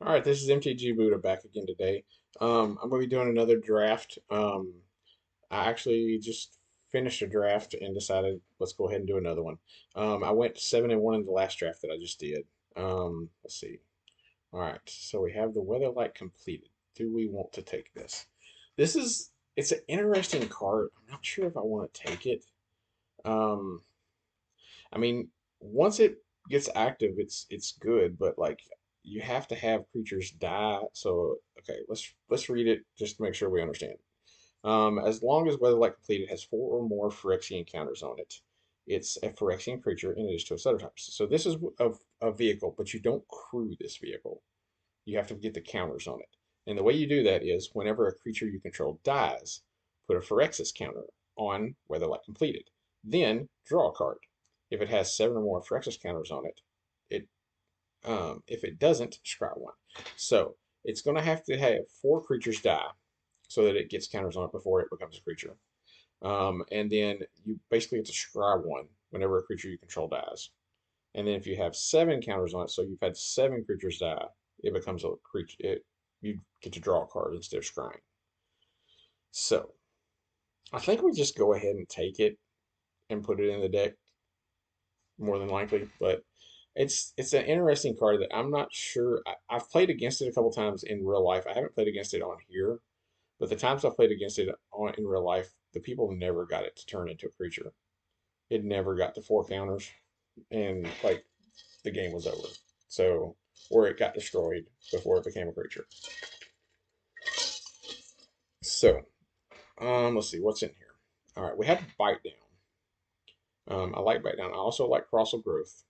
All right, this is MTG Buddha back again today. I'm going to be doing another draft. I actually just finished a draft and decided let's go ahead and do another one. I went 7-1 in the last draft that I just did. Let's see. All right, so we have the Weatherlight completed. Do we want to take this? It's an interesting card. I'm not sure if I want to take it. Um, I mean, once it gets active, it's good, but like you have to have creatures die. So okay, let's read it just to make sure we understand. As long as Weatherlight completed has four or more Phyrexian counters on it, it's a Phyrexian creature in addition to its other types. So this is a vehicle, but you don't crew this vehicle. You have to get the counters on it. And the way you do that is whenever a creature you control dies, put a Phyrexis counter on Weatherlight completed. Then draw a card. If it has seven or more Phyrexis counters on it, it if it doesn't, scry one. So it's going to have four creatures die so that it gets counters on it before it becomes a creature. And then you basically get to scry one whenever a creature you control dies. And then if you have seven counters on it, so you've had seven creatures die, it becomes a creature. You get to draw a card instead of scrying. So I think we just go ahead and take it and put it in the deck more than likely. But it's an interesting card that I'm not sure. I've played against it a couple times in real life. I haven't played against it on here, but the times I've played against it in real life, the people never got it to turn into a creature. It never got to four counters, and like the game was over. So, or it got destroyed before it became a creature. So, let's see what's in here. All right, we have Bite Down. I like Bite Down. I also like Colossal Growth.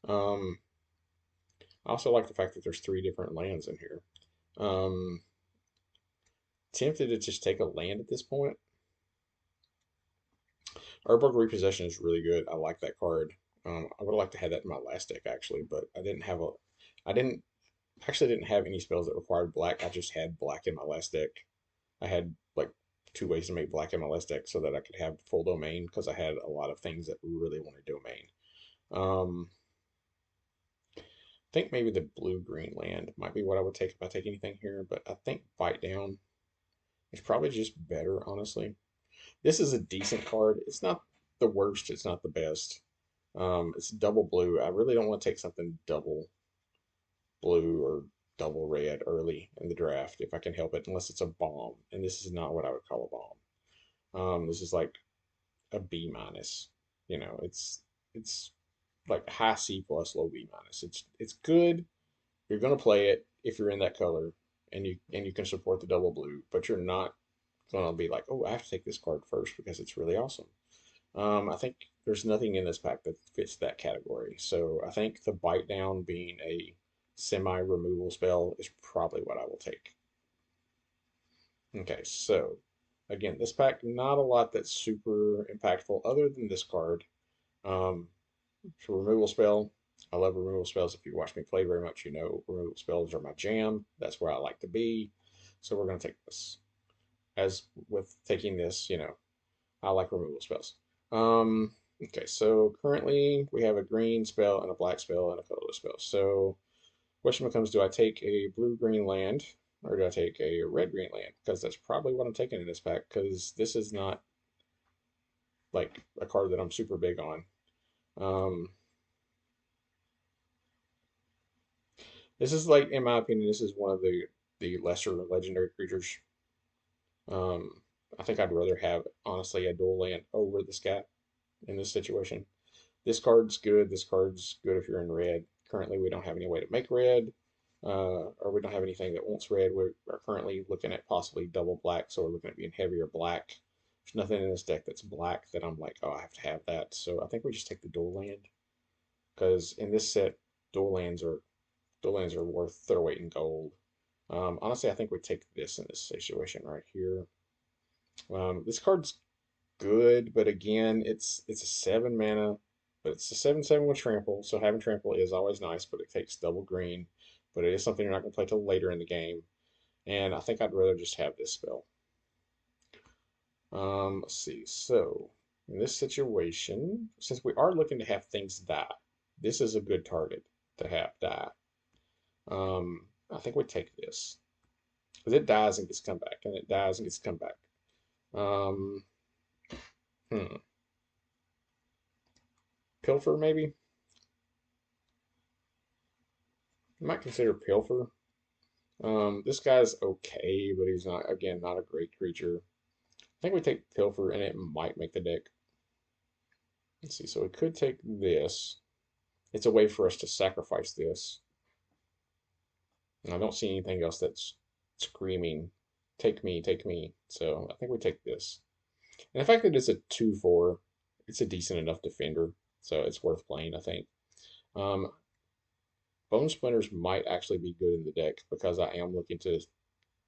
Um, I also like the fact that there's three different lands in here. Um, Tempted to just take a land at this point. Urborg Repossession is really good. I like that card. I would like to have that in my last deck actually, but I didn't actually didn't have any spells that required black. I just had black in my last deck. I had like two ways to make black in my last deck so that I could have full domain because I had a lot of things that really wanted domain. Um, I think maybe the blue green land might be what I would take if I take anything here, but I think Bite Down is probably just better, honestly. This is a decent card. It's not the worst, it's not the best. It's double blue. I really don't want to take something double blue or double red early in the draft if I can help it, unless it's a bomb. And this is not what I would call a bomb. This is like a B minus. It's like high C plus, low B minus. It's good. You're gonna play it if you're in that color and you can support the double blue, but you're not gonna be like, oh, I have to take this card first because it's really awesome. I think there's nothing in this pack that fits that category. So I think the Bite Down being a semi removal spell is probably what I will take. Okay, so again, this pack, not a lot that's super impactful other than this card. Um, for removal spell, I love removal spells. If you watch me play very much, you know removal spells are my jam. That's where I like to be. So we're going to take this. As with taking this, I like removal spells. Okay, so currently we have a green spell and a black spell and a colorless spell. So question becomes, do I take a blue-green land or do I take a red-green land? Because that's probably what I'm taking in this pack because this is not like a card that I'm super big on. Um, this is like, in my opinion, this is one of the lesser legendary creatures. Um, I think I'd rather have, honestly, a dual land over this guy in this situation. This card's good. This card's good if you're in red. Currently, we don't have any way to make red, or we don't have anything that wants red. We are currently looking at possibly double black, so we're looking at being heavier black. There's nothing in this deck that's black that I'm like, oh, I have to have that. So I think we just take the dual land because in this set, dual lands are dual lands are worth their weight in gold. Honestly, I think we take this in this situation right here. This card's good, but again, it's a 7 mana, but it's a 7/7 with trample. So having trample is always nice, but it takes double green. But it is something you're not going to play till later in the game. And I think I'd rather just have this spell. Let's see. So in this situation, since we are looking to have things die, this is a good target to have die. think we take this. Because it dies and gets come back, and it dies and gets come back. Um, hmm. Pilfer, maybe? I might consider Pilfer. This guy's okay, but he's not, again, not a great creature. I think we take Pilfer, and it might make the deck. Let's see, so we could take this. It's a way for us to sacrifice this. And I don't see anything else that's screaming, take me, take me. So I think we take this. And the fact that it's a 2/4, it's a decent enough defender, so it's worth playing, I think. Um, Bone Splinters might actually be good in the deck because I am looking to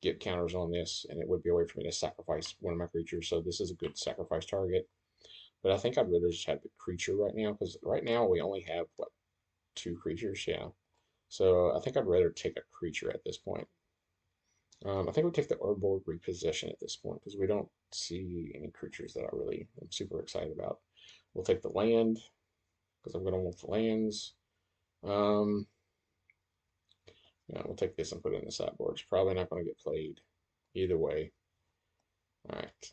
get counters on this, and it would be a way for me to sacrifice one of my creatures, so this is a good sacrifice target. But I think I'd rather just have the creature right now, because right now we only have, what, 2 creatures? Yeah. So I think I'd rather take a creature at this point. I think we take the Urborg Repossession at this point, because we don't see any creatures that I really am super excited about. We'll take the land, because I'm going to want the lands. Um, yeah, we'll take this and put it in the sideboard. It's probably not going to get played either way. All right.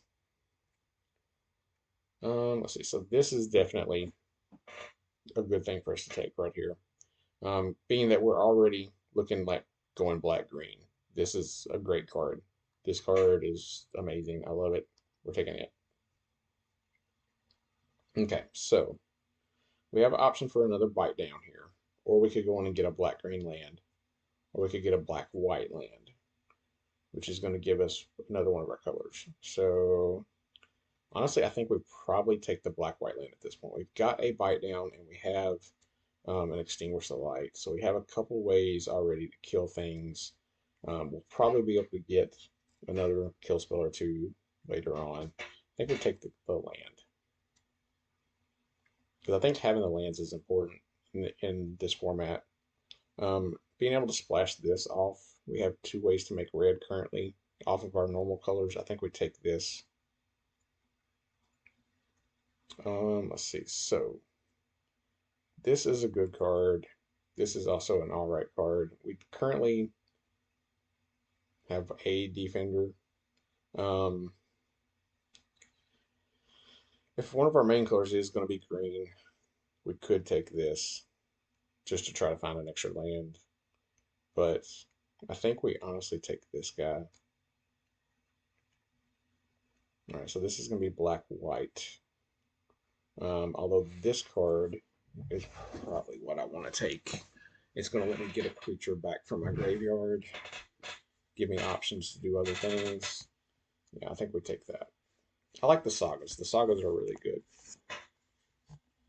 Let's see. So this is definitely a good thing for us to take right here. Being that we're already looking like going black-green, this is a great card. This card is amazing. I love it. We're taking it. Okay, so we have an option for another bite down here. Or we could go in and get a black-green land. Or we could get a black-white land, which is going to give us another one of our colors. So honestly, I think we probably take the black-white land at this point. We've got a bite down and we have and extinguish the light. So we have a couple ways already to kill things. We'll probably be able to get another kill spell or two later on. I think we take the land. Because I think having the lands is important in this format. Being able to splash this off, we have 2 ways to make red currently off of our normal colors. I think we take this. Let's see. So this is a good card. This is also an alright card. We currently have a defender. Um, if one of our main colors is going to be green, we could take this just to try to find an extra land. But I think we honestly take this guy. All right, so this is going to be black-white. Although this card is probably what I want to take. It's going to let me get a creature back from my graveyard, give me options to do other things. Yeah, I think we take that. I like the sagas. The sagas are really good.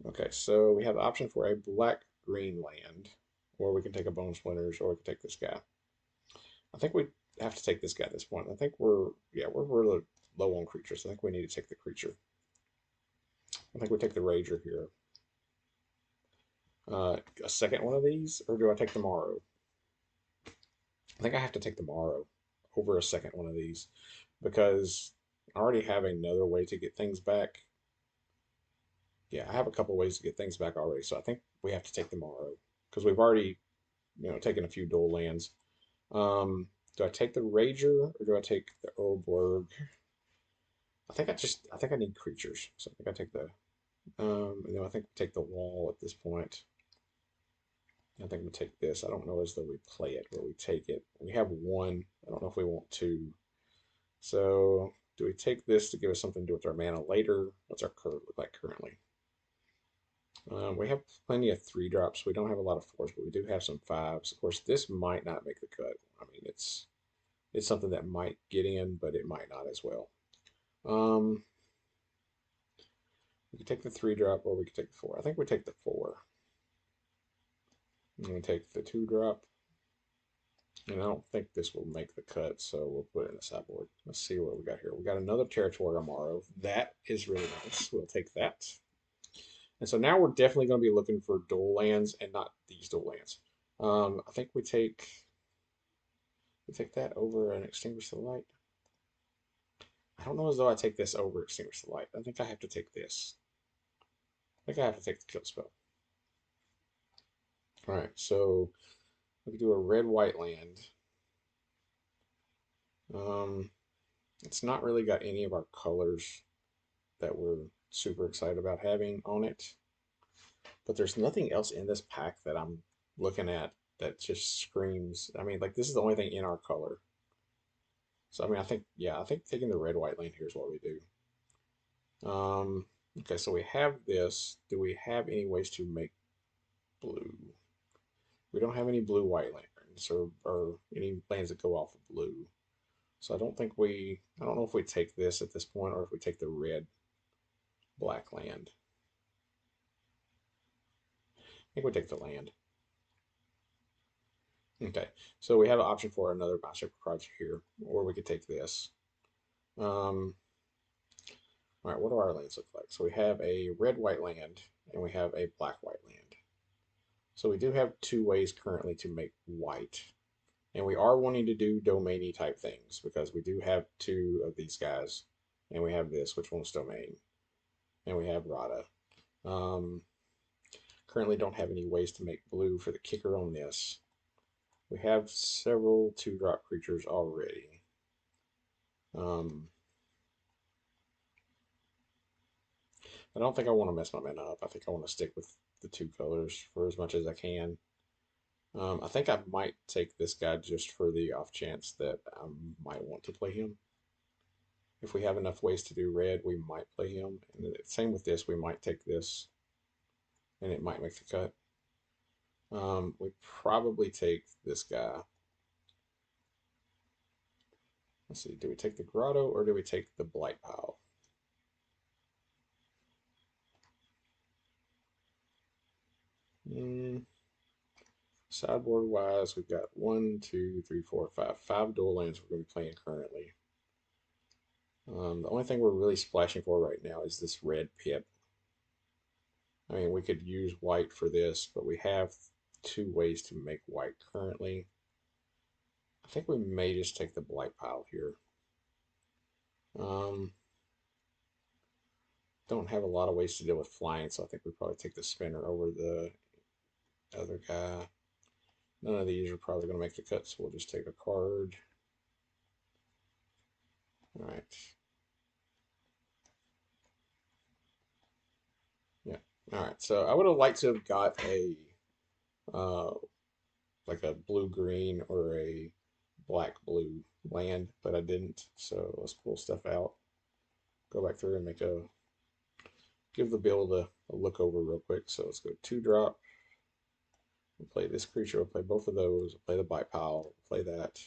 Okay, so we have the option for a black-green land, or we can take a Bone Splinters, or we can take this guy. I think we have to take this guy at this point. I think we're really low on creatures. I think we need to take the creature. I think we take the Rager here. A second one of these, or do I take the Morrow? I think I have to take the Morrow over a second one of these, because I already have another way to get things back. Yeah, I have a couple ways to get things back already, so I think we have to take the Morrow, because we've already, taken a few dual lands. Do I take the Rager or do I take the Urborg? I think I need creatures, so I think I take the and then I think we take the wall at this point. I think we take this. I don't know as though we play it, but we take it. We have one. I don't know if we want two. So do we take this to give us something to do with our mana later? What's our card look like currently? We have plenty of 3-drops. We don't have a lot of 4s, but we do have some 5s. Of course, this might not make the cut. I mean, it's something that might get in, but it might not as well. We could take the 3-drop, or we could take the 4. I think we take the 4. I'm going to take the 2-drop. And I don't think this will make the cut, so we'll put it in the sideboard. Let's see what we got here. We got another Territorial Morrow. That is really nice. We'll take that. And so now we're definitely going to be looking for dual lands and not these dual lands. I think we take that over and Extinguish the Light. I don't know as though I take this over Extinguish the Light. I think I have to take this. I think I have to take the kill spell. All right, so we can do a red-white land. Um, it's not really got any of our colors that we're super excited about having on it. But there's nothing else in this pack that I'm looking at that just screams. I mean, like this is the only thing in our color. So I mean, I think taking the red white lane here is what we do. Okay, so we have this. Do we have any ways to make blue? We don't have any blue white lands or any lands that go off of blue. So I don't know if we take this at this point or if we take the red black land. I think we take the land. Okay, so we have an option for another master project here, or we could take this. Um, all right, what do our lands look like? So we have a red-white land, and we have a black-white land. So we do have two ways currently to make white. And we are wanting to do domainy type things, because we do have two of these guys. And we have this, which wants domain. And we have Rada. Um, Currently don't have any ways to make blue for the kicker on this. We have several 2-drop creatures already. I don't think I want to mess my mana up. I think I want to stick with the two colors for as much as I can. I think I might take this guy just for the off chance that I might want to play him. If we have enough ways to do red, we might play him. And same with this, we might take this and it might make the cut. We probably take this guy. Let's see, do we take the grotto or do we take the blight pile? Sideboard wise, we've got 5 dual lands we're going to be playing currently. The only thing we're really splashing for right now is this red pip. I mean, we could use white for this, but we have two ways to make white currently. I think we may just take the blight pile here. Um, don't have a lot of ways to deal with flying, so I think we probably take the spinner over the other guy. None of these are probably going to make the cut, so we'll just take a card. All right. Yeah. All right. So I would have liked to have got a uh, like a blue green or a black blue land, but I didn't. So let's pull stuff out. Go back through and give the build a look over real quick. So let's go 2-drop. We'll play this creature. We'll play both of those. We'll play the bite pile. We'll play that.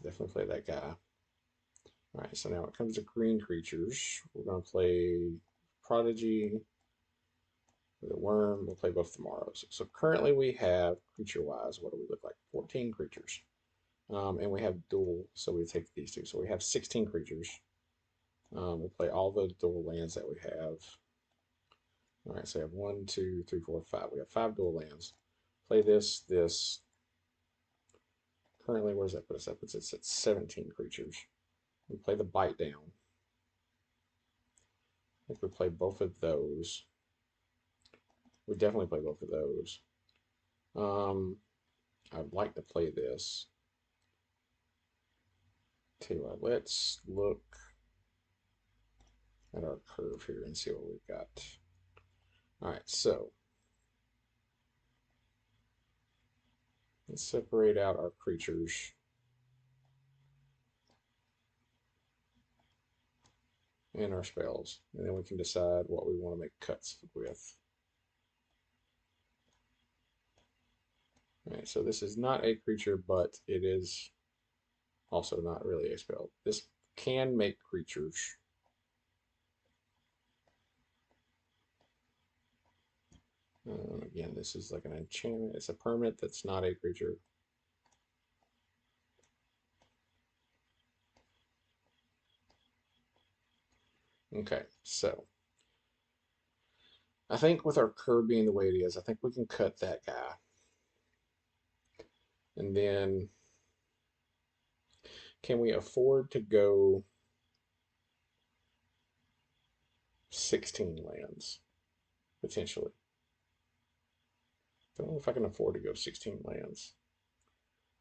Definitely play that guy. All right. So now it comes to green creatures. We're gonna play Prodigy. The worm, we'll play both tomorrows. So currently we have, creature-wise, what do we look like? 14 creatures. And we have dual, so we take these two. So we have 16 creatures. We'll play all the dual lands that we have. All right, so we have 1, 2, 3, 4, 5. We have 5 dual lands. Play this. Currently, where does that put us up? It's at 17 creatures. We play the bite down. I think we play both of those. We definitely play both of those. I'd like to play this. Tell you what, let's look at our curve here and see what we've got. All right, so let's separate out our creatures and our spells, and then we can decide what we want to make cuts with. All right, so this is not a creature, but it is also not really a spell. This can make creatures. Again, this is like an enchantment. It's a permanent that's not a creature. Okay, so I think with our curve being the way it is, I think we can cut that guy. And then can we afford to go 16 lands? Potentially. Don't know if I can afford to go 16 lands.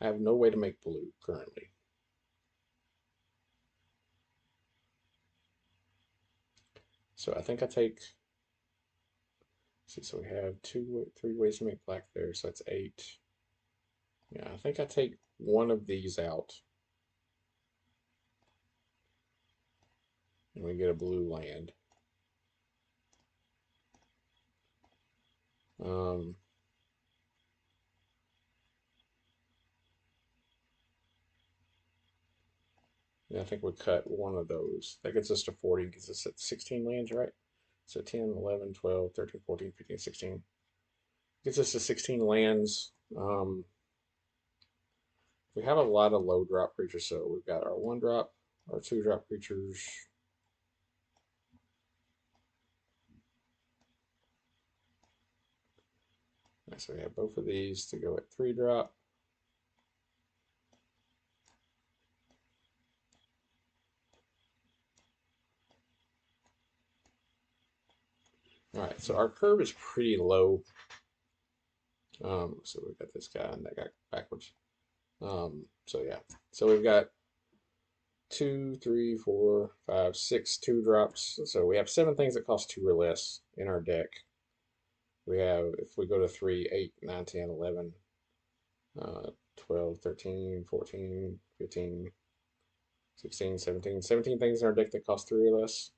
I have no way to make blue currently. So I think I take, see, so we have three ways to make black there, so that's 8. Yeah, I think I take one of these out, and we get a blue land. Um, yeah, I think we cut one of those. That gets us to 40, gets us at 16 lands, right? So 10, 11, 12, 13, 14, 15, 16. Gets us to 16 lands. We have a lot of low drop creatures, so we've got our 1 drop, our 2 drop creatures. So we have both of these to go at 3 drop. All right, so our curve is pretty low. So we've got this guy and that guy backwards. So yeah, so we've got 2, 3, 4, 5, 6 2 drops. So we have 7 things that cost 2 or less in our deck. We have, if we go to 3, 8, 9, 10, 11, 12, 13, 14, 15, 16, 17. 17 things in our deck that cost 3 or less.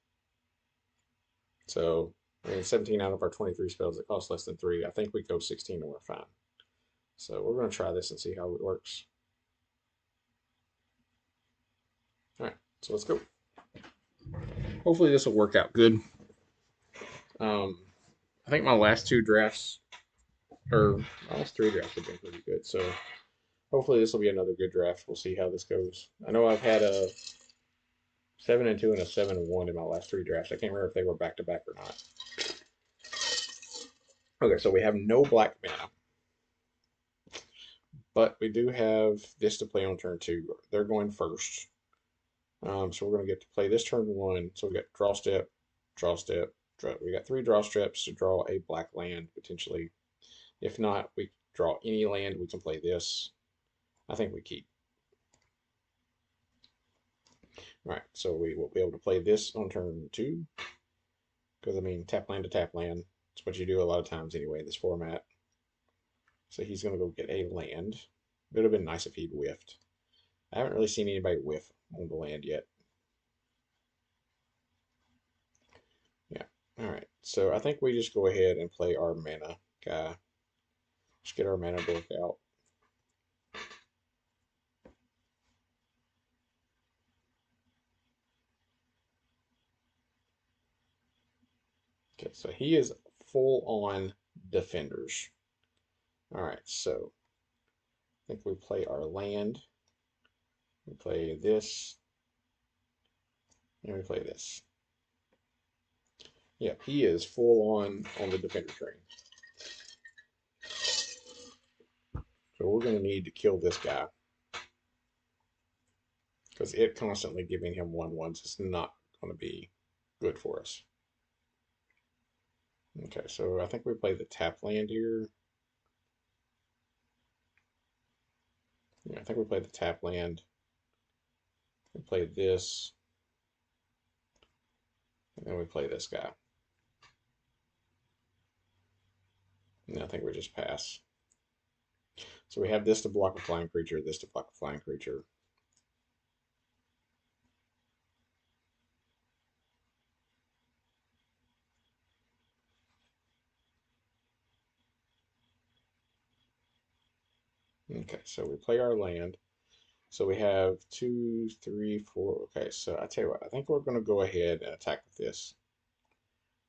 So, I mean, 17 out of our 23 spells that cost less than 3. I think we go 16 and we're fine. So we're going to try this and see how it works. All right, so let's go. Hopefully this will work out good. I think my last 2 drafts, or my last 3 drafts have been pretty good. So hopefully this will be another good draft. We'll see how this goes. I know I've had a 7-2 and a 7-1 in my last 3 drafts. I can't remember if they were back to back or not. Okay, so we have no black mana, but we do have this to play on turn 2. They're going first. So we're going to get to play this turn 1. So we got draw step, draw step, draw. We got 3 draw steps to draw a black land potentially. If not, we draw any land. We can play this. I think we keep. All right, so we will be able to play this on turn 2. Because, I mean, tap land to tap land. It's what you do a lot of times anyway in this format. So he's going to go get a land. It would have been nice if he'd whiffed. I haven't really seen anybody whiff on the land yet. Yeah. All right. So I think we just go ahead and play our mana guy. Just get our mana book out. Okay, so he is full on defenders. All right, so I think we play our land. We play this. And we play this. Yeah, he is full on the defender train. So we're going to need to kill this guy. Because it constantly giving him 1/1s is not going to be good for us. Okay, so I think we play the tap land here. Yeah, I think we play the tap land. We play this. And then we play this guy. And I think we just pass. So we have this to block a flying creature, this to block a flying creature. Okay, so we play our land. So we have 2, 3, 4. Okay, so I tell you what, I think we're going to go ahead and attack with this.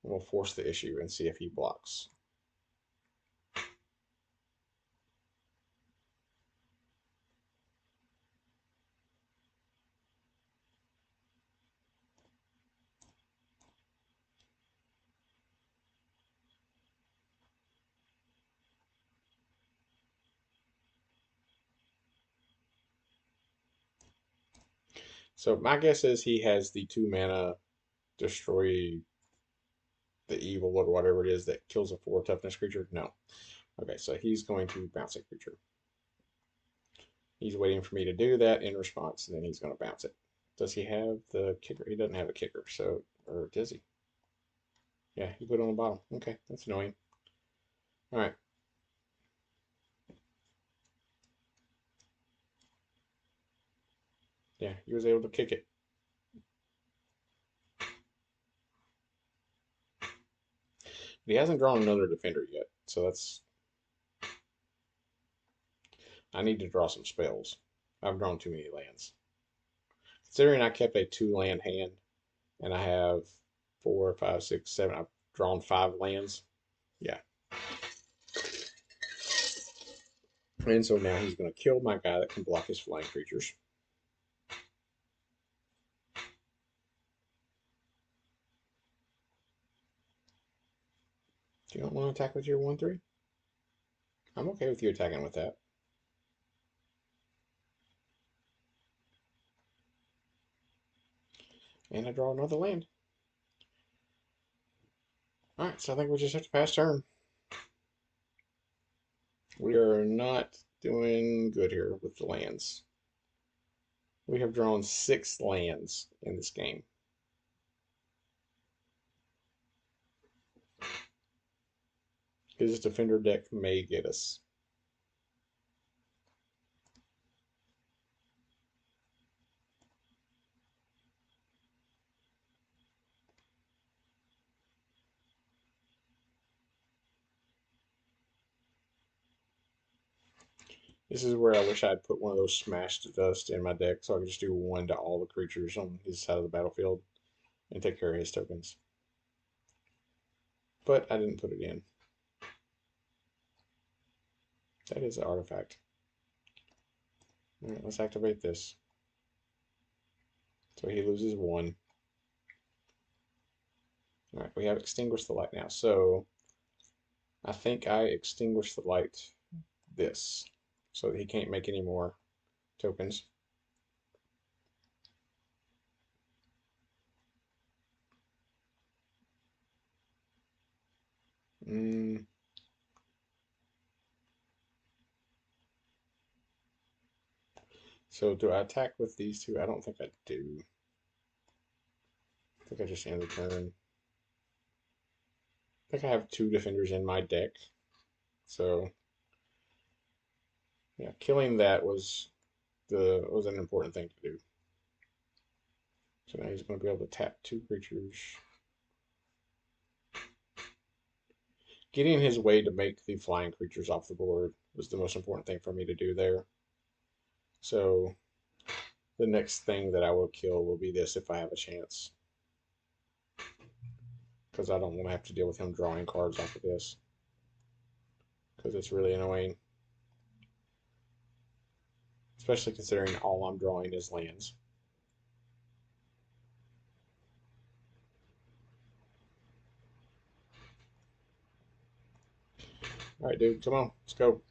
We'll force the issue and see if he blocks. So my guess is he has the 2 mana destroy the evil or whatever it is that kills a 4 toughness creature. No. Okay, so he's going to bounce a creature. He's waiting for me to do that in response, and then he's going to bounce it. Does he have the kicker? He doesn't have a kicker, so, or does he? Yeah, you put it on the bottom. Okay, that's annoying. All right. Yeah, he was able to kick it. But he hasn't drawn another defender yet, so that's. I need to draw some spells. I've drawn too many lands. Considering I kept a 2 land hand, and I have 4, 5, 6, 7. I've drawn 5 lands. Yeah. And so now he's going to kill my guy that can block his flying creatures. Do you don't want to attack with your 1/3? I'm okay with you attacking with that. And I draw another land. Alright, so I think we just have to pass turn. We are not doing good here with the lands. We have drawn 6 lands in this game. His defender deck may get us. This is where I wish I'd put one of those smash to dust in my deck so I could just do 1 to all the creatures on his side of the battlefield and take care of his tokens. But I didn't put it in. That is an artifact. Alright, let's activate this. So he loses 1. Alright, we have extinguished the light now. So I think I extinguished the light this so that he can't make any more tokens. Mm. So do I attack with these two? I don't think I do. I think I just end the turn. I think I have 2 defenders in my deck. So yeah, killing that was an important thing to do. So now he's going to be able to tap 2 creatures. Getting his way to make the flying creatures off the board was the most important thing for me to do there. So the next thing that I will kill will be this if I have a chance. Because I don't want to have to deal with him drawing cards off of this. Because it's really annoying. Especially considering all I'm drawing is lands. Alright, dude, come on. Let's go.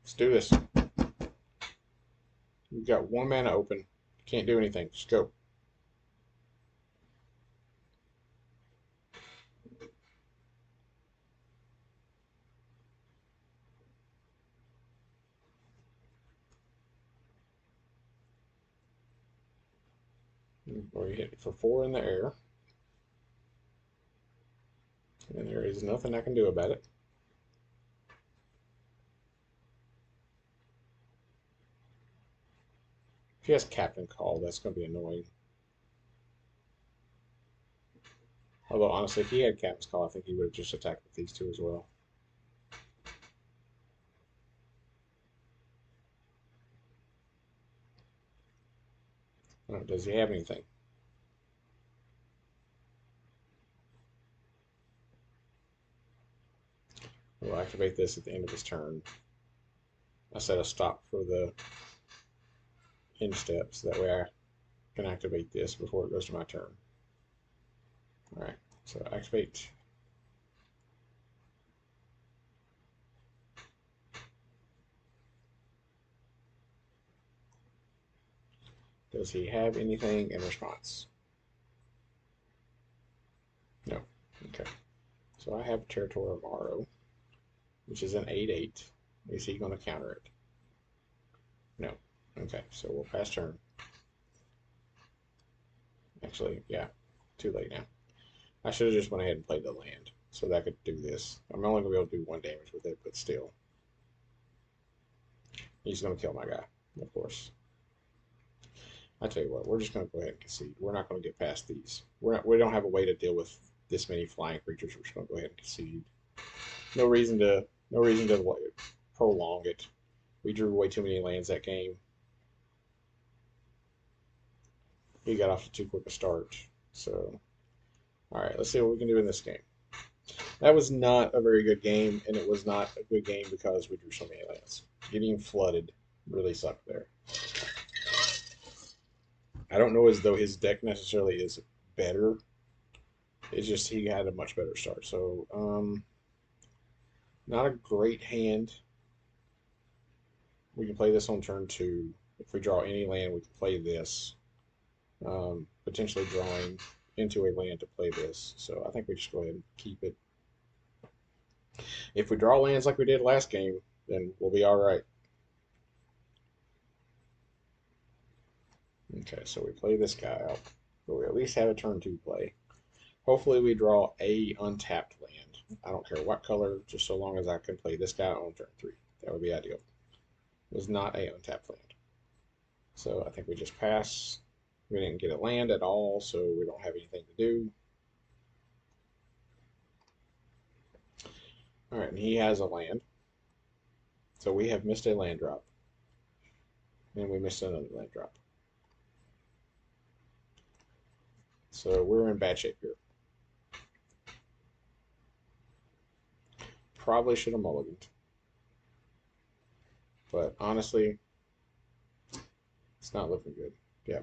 Let's do this. You've got 1 mana open. Can't do anything. Just go. We hit for 4 in the air. And there is nothing I can do about it. If he has Captain Call, that's going to be annoying. Although, honestly, if he had Captain's Call, I think he would have just attacked with these 2 as well. Does he have anything? We'll activate this at the end of his turn. I set a stop for the end steps. That way I can activate this before it goes to my turn. Alright, so activate. Does he have anything in response? No. Okay. So I have Territory of Morrow, which is an 8/8. Is he going to counter it? No. Okay, so we'll pass turn. Actually, yeah, too late now. I should have just went ahead and played the land so that I could do this. I'm only going to be able to do 1 damage with it, but still. He's going to kill my guy, of course. I tell you what, we're just going to go ahead and concede. We're not going to get past these. We don't have a way to deal with this many flying creatures. We're just going to go ahead and concede. No reason to prolong it. We drew way too many lands that game. He got off to too quick a start. So, all right, let's see what we can do in this game. That was not a very good game, and it was not a good game because we drew so many lands. Getting flooded really sucked there. I don't know as though his deck necessarily is better. It's just he had a much better start. So, not a great hand. We can play this on turn 2. If we draw any land, we can play this. Potentially drawing into a land to play this. So I think we just go ahead and keep it. If we draw lands like we did last game, then we'll be all right. Okay, so we play this guy out. But we at least have a turn 2 play. Hopefully we draw a untapped land. I don't care what color, just so long as I can play this guy on turn 3. That would be ideal. It was not a untapped land. So I think we just pass. We didn't get a land at all, so we don't have anything to do. All right, and he has a land. So we have missed a land drop. And we missed another land drop. So we're in bad shape here. Probably should have mulliganed. But honestly, it's not looking good. Yeah.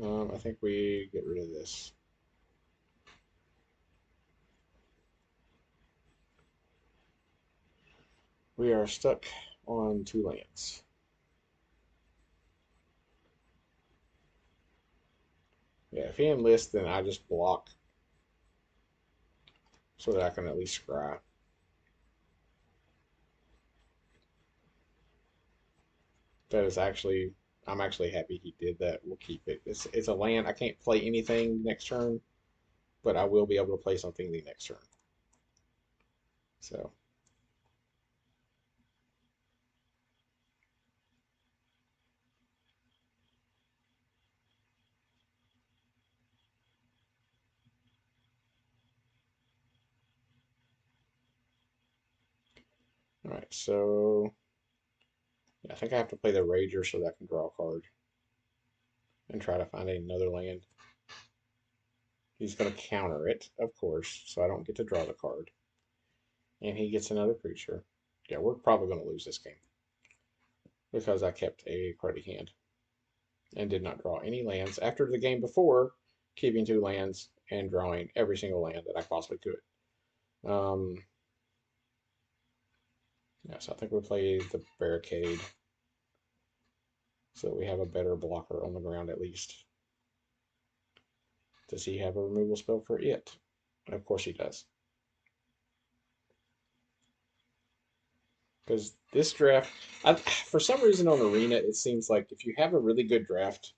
I think we get rid of this. We are stuck on 2 lands. Yeah, if he enlists, then I just block so that I can at least scry. That is actually, I'm actually happy he did that. We'll keep it. It's a land. I can't play anything next turn, but I will be able to play something the next turn. So. All right, so yeah, I think I have to play the Rager so that I can draw a card and try to find another land. He's going to counter it, of course, so I don't get to draw the card. And he gets another creature. Yeah, we're probably going to lose this game because I kept a cruddy hand and did not draw any lands after the game before, keeping 2 lands and drawing every single land that I possibly could. Yeah, so I think we play the Barricade so that we have a better blocker on the ground at least. Does he have a removal spell for it? And of course he does. Because this draft, for some reason on Arena, it seems like if you have a really good draft,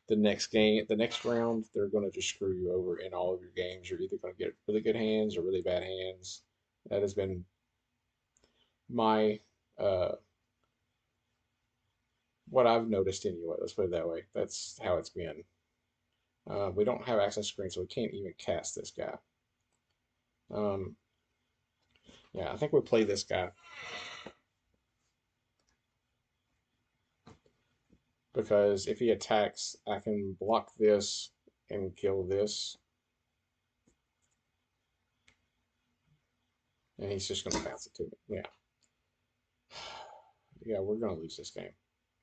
the next round, they're going to just screw you over in all of your games. You're either going to get really good hands or really bad hands. That has been my what I've noticed anyway. Let's put it that way. That's how it's been. We don't have access screen, so we can't even cast this guy. Yeah, I think we play this guy because if he attacks, I can block this and kill this. And he's just going to bounce it to me. Yeah. Yeah, we're going to lose this game.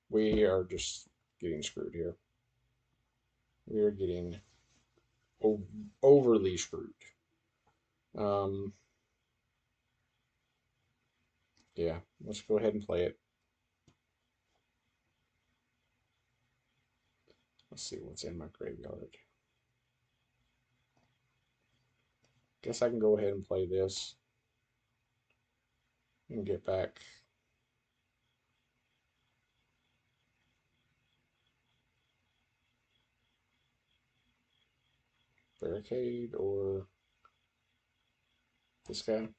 We are just getting screwed here. We are getting overly screwed. Yeah, let's go ahead and play it. Let's see what's in my graveyard. Guess I can go ahead and play this and get back. Barricade or this guy,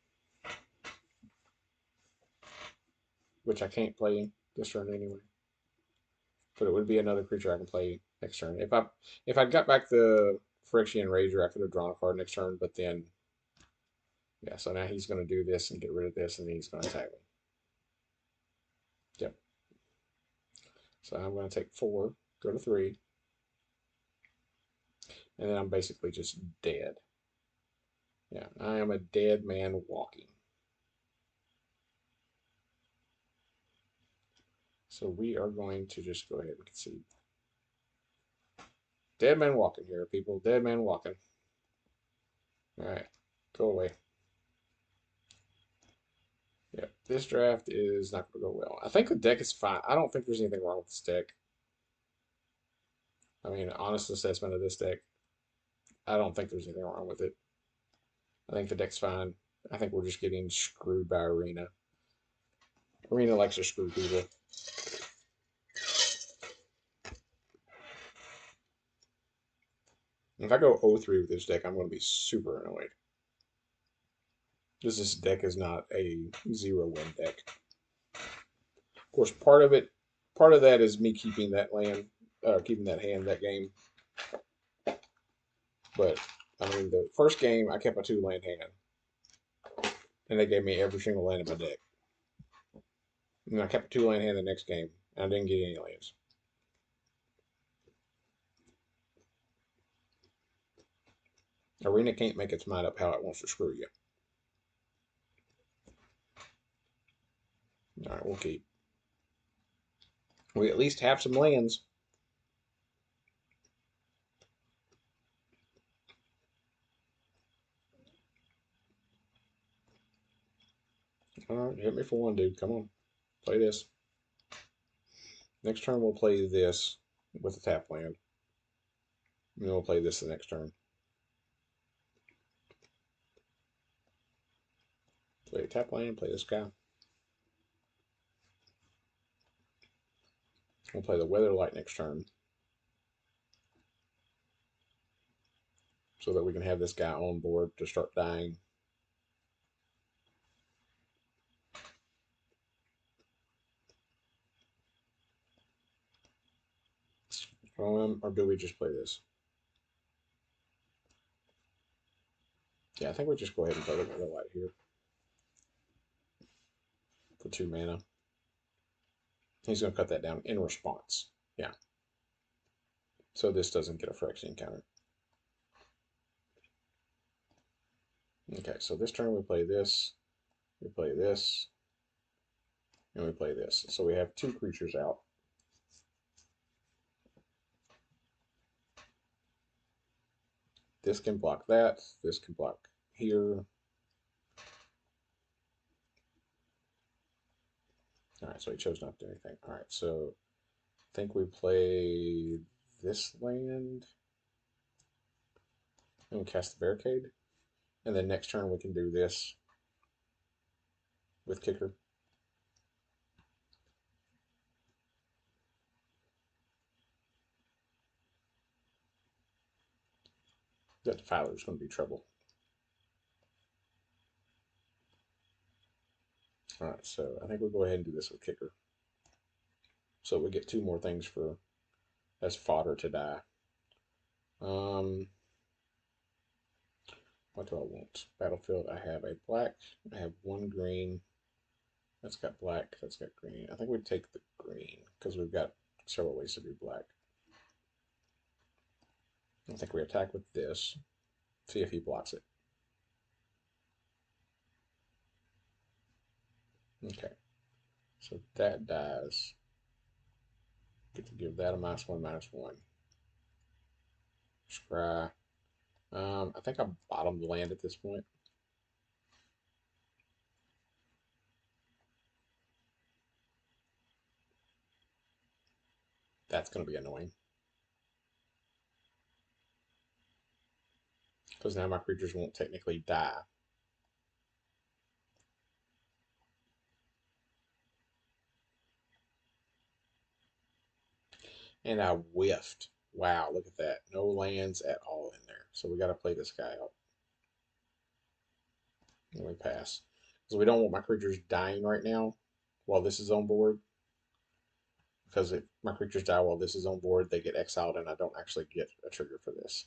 which I can't play this turn anyway. But it would be another creature I can play next turn. If I'd got back the Phyrexian Rager, I could have drawn a card next turn. But then, yeah. So now he's going to do this and get rid of this, and then he's going to attack me. Yep. So I'm going to take 4, go to 3, and then I'm basically just dead. Yeah, I am a dead man walking. So we are going to just go ahead and concede. Dead man walking here, people. Dead man walking. All right, go away. Yeah, this draft is not going to go well. I think the deck is fine. I don't think there's anything wrong with this deck. I mean, honest assessment of this deck, I don't think there's anything wrong with it. I think the deck's fine. I think we're just getting screwed by Arena. Arena likes to screw people. If I go 0-3 with this deck, I'm going to be super annoyed. Because this deck is not a 0-win deck. Of course, part of that is me keeping that land, keeping that hand that game. But I mean, the first game I kept a 2-land hand, and they gave me every single land in my deck. And I kept a 2-land hand the next game, and I didn't get any lands. Arena can't make its mind up how it wants to screw you. All right, we'll keep. We at least have some lands. All right, hit me for one, dude. Come on, play this. Next turn we'll play this with a tap land. And then we'll play this the next turn. Play a tap land, play this guy. We'll play the Weatherlight next turn. So that we can have this guy on board to start dying. Or do we just play this? Yeah, I think we just go ahead and play the Weatherlight here. For 2 mana. He's going to cut that down in response. Yeah. So this doesn't get a Phyrexian counter. Okay, so this turn we play this, and we play this. So we have 2 creatures out. This can block that. This can block here. All right, so he chose not to do anything. All right, so I think we play this land. And we cast the Barricade. And then next turn we can do this with Kicker. That Defiler is going to be trouble. All right, so I think we'll go ahead and do this with Kicker. So we get 2 more things for as fodder to die. What do I want? Battlefield, I have a black. I have 1 green. That's got black. That's got green. I think we'd take the green because we've got several ways to do black. I think we attack with this. See if he blocks it. Okay. So that dies. Get to give that a -1/-1. Scry. I think I bottomed the land at this point. That's going to be annoying. Because now my creatures won't technically die. And I whiffed. Wow, look at that. No lands at all in there. So we got to play this guy out. Let me pass. Because we don't want my creatures dying right now while this is on board. Because if my creatures die while this is on board, they get exiled and I don't actually get a trigger for this.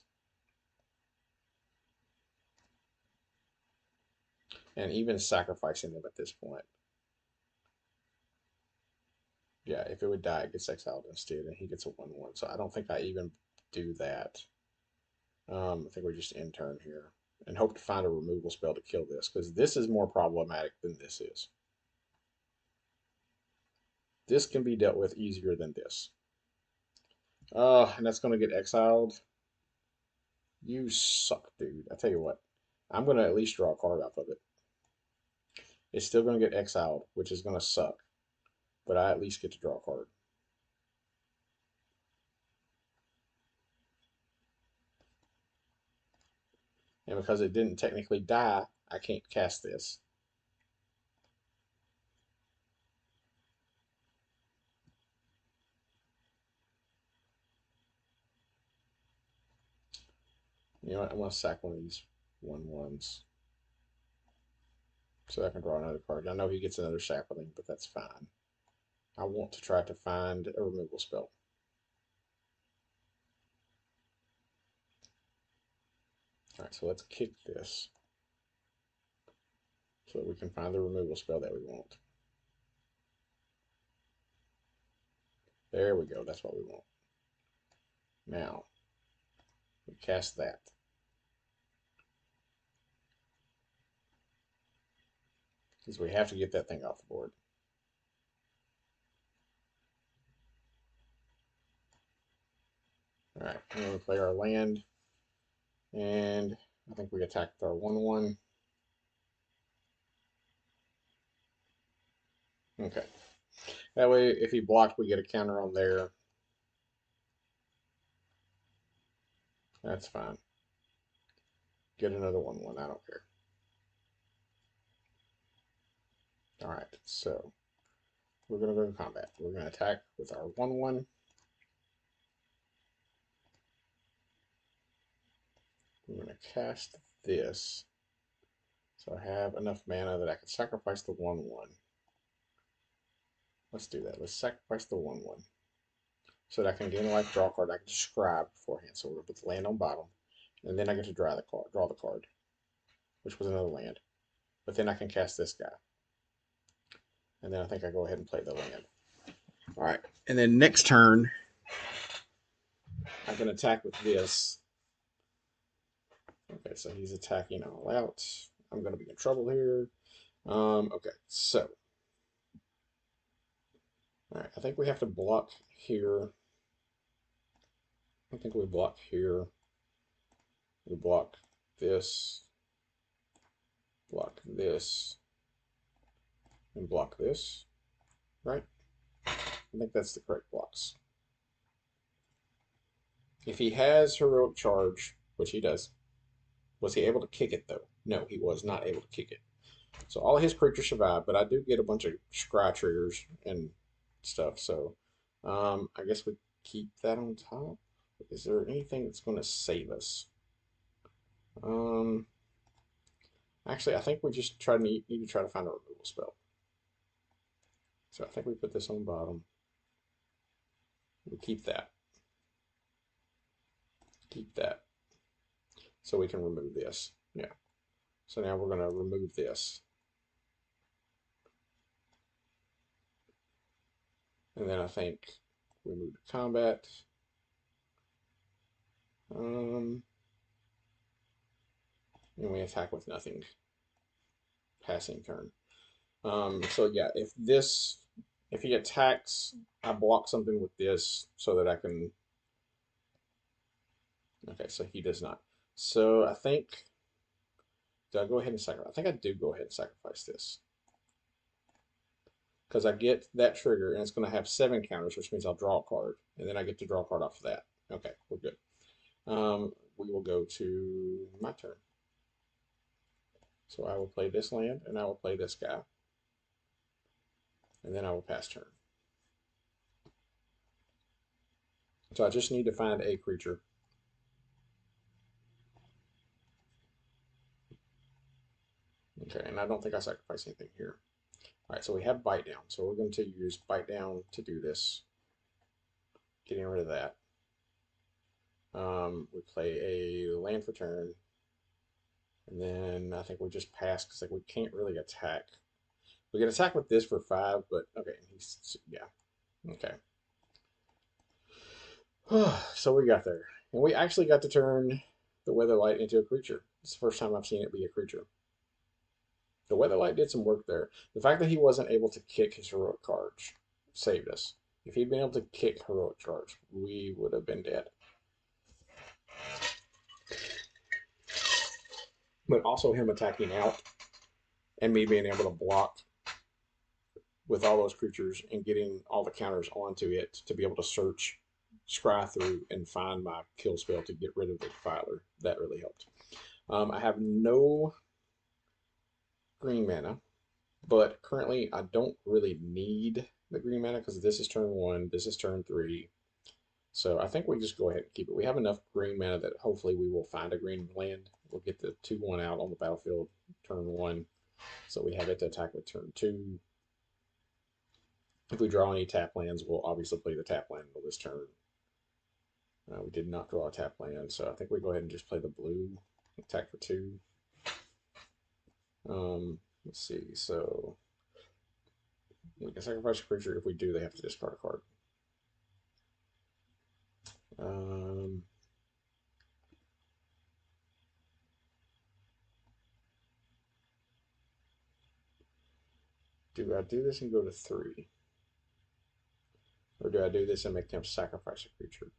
And even sacrificing them at this point. Yeah, if it would die, it gets exiled instead, and he gets a 1/1. So I don't think I even do that. I think we just end turn here and hope to find a removal spell to kill this, because this is more problematic than this is. This can be dealt with easier than this. And that's going to get exiled. You suck, dude. I tell you what, I'm going to at least draw a card off of it. It's still going to get exiled, which is going to suck, but I at least get to draw a card. And because it didn't technically die, I can't cast this. You know what? I'm going to sack one of these 1/1s so I can draw another card. I know he gets another sapling, but that's fine. I want to try to find a removal spell. All right, so let's kick this so that we can find the removal spell that we want. There we go. That's what we want. Now, we cast that. Because we have to get that thing off the board. All right, I'm going to play our land. And I think we attacked our 1/1. Okay. That way, if he blocked, we get a counter on there. That's fine. Get another 1/1. I don't care. All right, so we're going to go to combat. We're going to attack with our 1/1. We're going to cast this. So I have enough mana that I can sacrifice the 1/1. Let's do that. Let's sacrifice the 1/1. So that I can gain a life, draw a card. I can describe beforehand. So we're going to put the land on bottom. And then I get to draw the card, which was another land. But then I can cast this guy. And then I think I go ahead and play the land. All right. And then next turn, I can attack with this. Okay, so he's attacking all out. I'm going to be in trouble here. Okay, so. All right, I think we have to block here. I think we block here. We block this. Block this. And block this. Right? I think that's the correct blocks. If he has heroic charge, which he does, was he able to kick it though? No, he was not able to kick it. So all of his creatures survive, but I do get a bunch of scry triggers and stuff. So I guess we keep that on top. Is there anything that's going to save us? Actually, I think we just need to try to find a removal spell. So I think we put this on bottom. We keep that. Keep that. So we can remove this. Yeah. So now we're going to remove this. And then I think we move to combat. And we attack with nothing. Passing turn. So yeah, if he attacks, I block something with this so that I can. Okay, so he does not. So I think, do I go ahead and sacrifice? I think I do go ahead and sacrifice this. Because I get that trigger, and it's going to have 7 counters, which means I'll draw a card. And then I get to draw a card off of that. Okay, we're good. We will go to my turn. So I will play this land, and I will play this guy. And then I will pass turn. So I just need to find a creature. Okay, and I don't think I sacrificed anything here. All right, so we have bite down. So we're going to use bite down to do this. Getting rid of that. We play a land for turn. And then I think we just pass because like we can't really attack. We can attack with this for 5, but okay, yeah. Okay. So we got there. And we actually got to turn the Weatherlight into a creature. It's the first time I've seen it be a creature. The Weatherlight did some work there. The fact that he wasn't able to kick his heroic charge saved us. If he'd been able to kick heroic charge, we would have been dead. But also him attacking out and me being able to block with all those creatures and getting all the counters onto it to be able to search, scry through, and find my kill spell to get rid of the Defiler. That really helped. I have no green mana, but currently I don't really need the green mana because this is turn 1, this is turn 3. So I think we just go ahead and keep it. We have enough green mana that hopefully we will find a green land. We'll get the 2/1 out on the battlefield turn 1. So we have it to attack with turn 2. If we draw any tap lands, we'll obviously play the tap land on this turn. We did not draw a tap land, so I think we go ahead and just play the blue, attack for 2. Let's see, so we can sacrifice a creature. If we do, they have to discard a card. Do I do this and go to 3? Or do I do this and make him sacrifice a creature?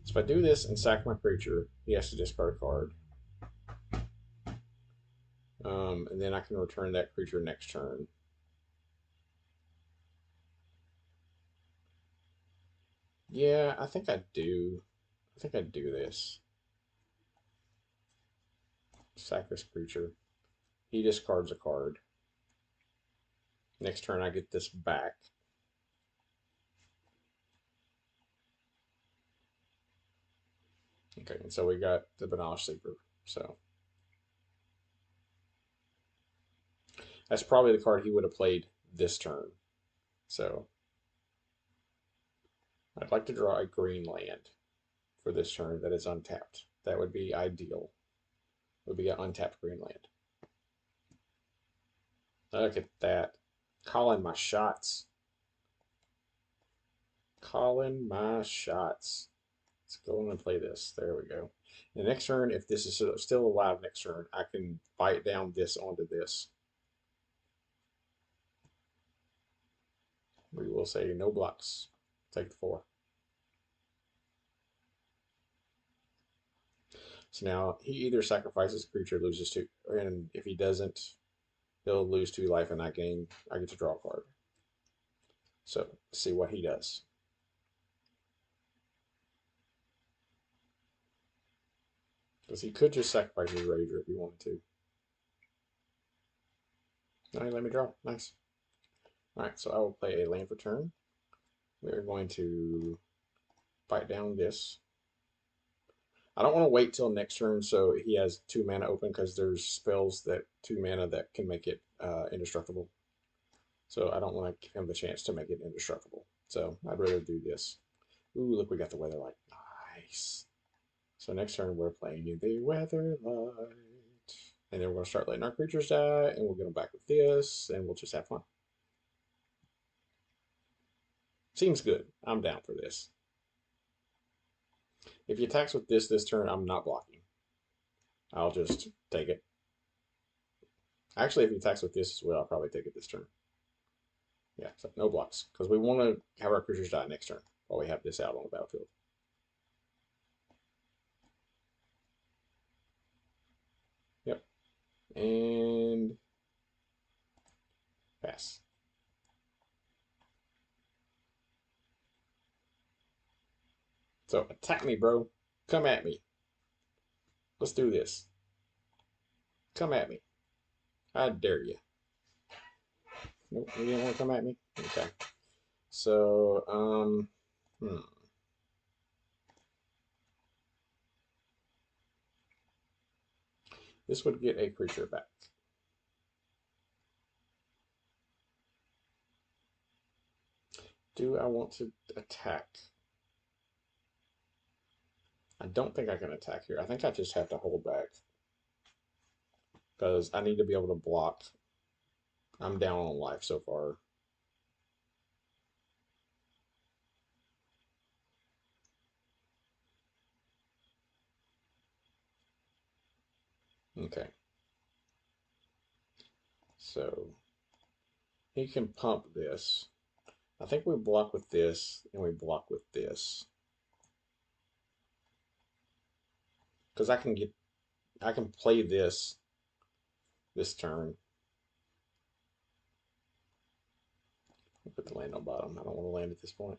So if I do this and sack my creature, he has to discard a card. And then I can return that creature next turn. Yeah, I think I do. I think I do this. Sack this creature. He discards a card. Next turn I get this back. Okay, and so we got the Banalish Sleeper. So that's probably the card he would have played this turn. So I'd like to draw a green land for this turn that is untapped. That would be ideal. It would be an untapped green land. Look at that. Calling my shots. Calling my shots. Let's go on and play this. There we go. The next turn, if this is still alive next turn, I can bite down this onto this. We will say no blocks. Take the 4. So now he either sacrifices a creature, loses 2, and if he doesn't, he'll lose 2 life, and I get to draw a card. So see what he does. Because he could just sacrifice his Rager if he wanted to. No, he let me draw. Nice. Alright, so I will play a land for turn. We're going to bite down this. I don't want to wait till next turn so he has 2 mana open because there's spells that 2 mana that can make it indestructible. So I don't want to give him the chance to make it indestructible. So I'd rather do this. Ooh, look, we got the Weatherlight. Nice. So next turn we're playing the Weatherlight. And then we're going to start letting our creatures die, and we'll get them back with this, and we'll just have fun. Seems good. I'm down for this. If he attacks with this turn, I'm not blocking. I'll just take it. Actually, if he attacks with this as well, I'll probably take it this turn. Yeah, so no blocks. Because we want to have our creatures die next turn while we have this out on the battlefield. Yep. And pass. So attack me, bro. Come at me. Let's do this. Come at me. I dare you. Nope, you didn't want to come at me? Okay. So, this would get a creature back. Do I want to attack? I don't think I can attack here. I think I just have to hold back because I need to be able to block. I'm down on life so far. Okay. So he can pump this. I think we block with this and we block with this. Because I can play this turn. Put the land on bottom. I don't want to land at this point.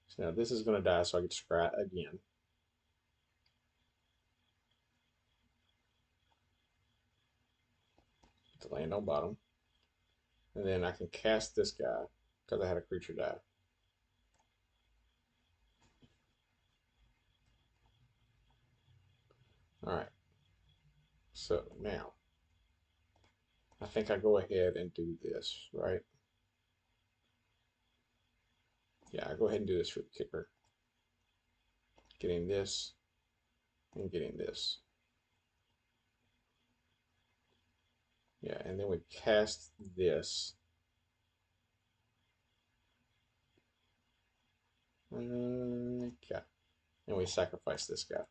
So now this is going to die, so I get to scry again. Put the land on bottom. And then I can cast this guy because I had a creature die. Alright. So now, I think I go ahead and do this, right? Yeah, I go ahead and do this for the kicker. Getting this and getting this. Yeah, and then we cast this. Yeah. And we sacrifice this guy.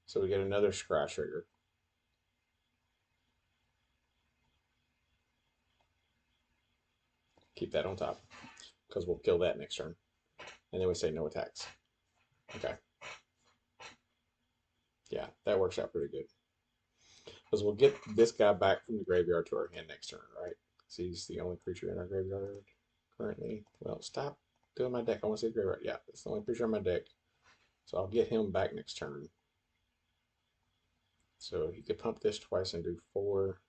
So we get another scry trigger. Keep that on top because we'll kill that next turn. And then we say no attacks. Okay. Yeah, that works out pretty good. Because we'll get this guy back from the graveyard to our hand next turn, right? Because he's the only creature in our graveyard currently. Well, stop doing my deck. I want to see the graveyard. Yeah, it's the only creature on my deck. So I'll get him back next turn. So he could pump this twice and do 4.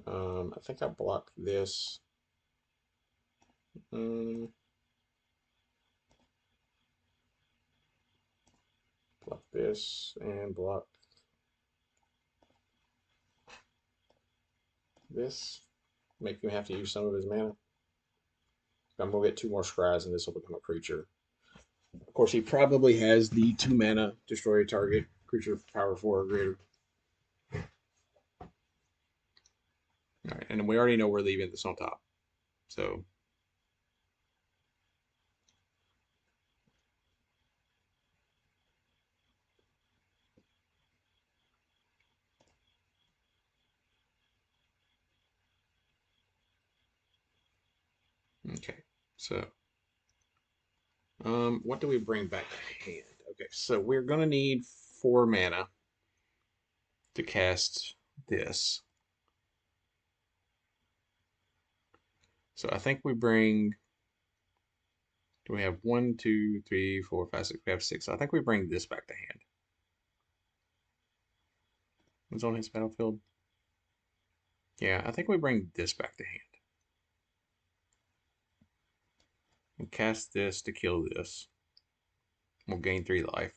I think I block this. Block this and block this. Make him have to use some of his mana. I'm going to get 2 more scries and this will become a creature. Of course, he probably has the 2 mana destroy a target creature power 4 or greater. All right, and we already know we're leaving this on top. So, okay. So, what do we bring back to hand? Okay, so we're going to need 4 mana to cast this. So I think we bring. Do we have 1, 2, 3, 4, 5, 6? We have 6. So I think we bring this back to hand. What's on his battlefield? Yeah, I think we bring this back to hand. And cast this to kill this. We'll gain 3 life.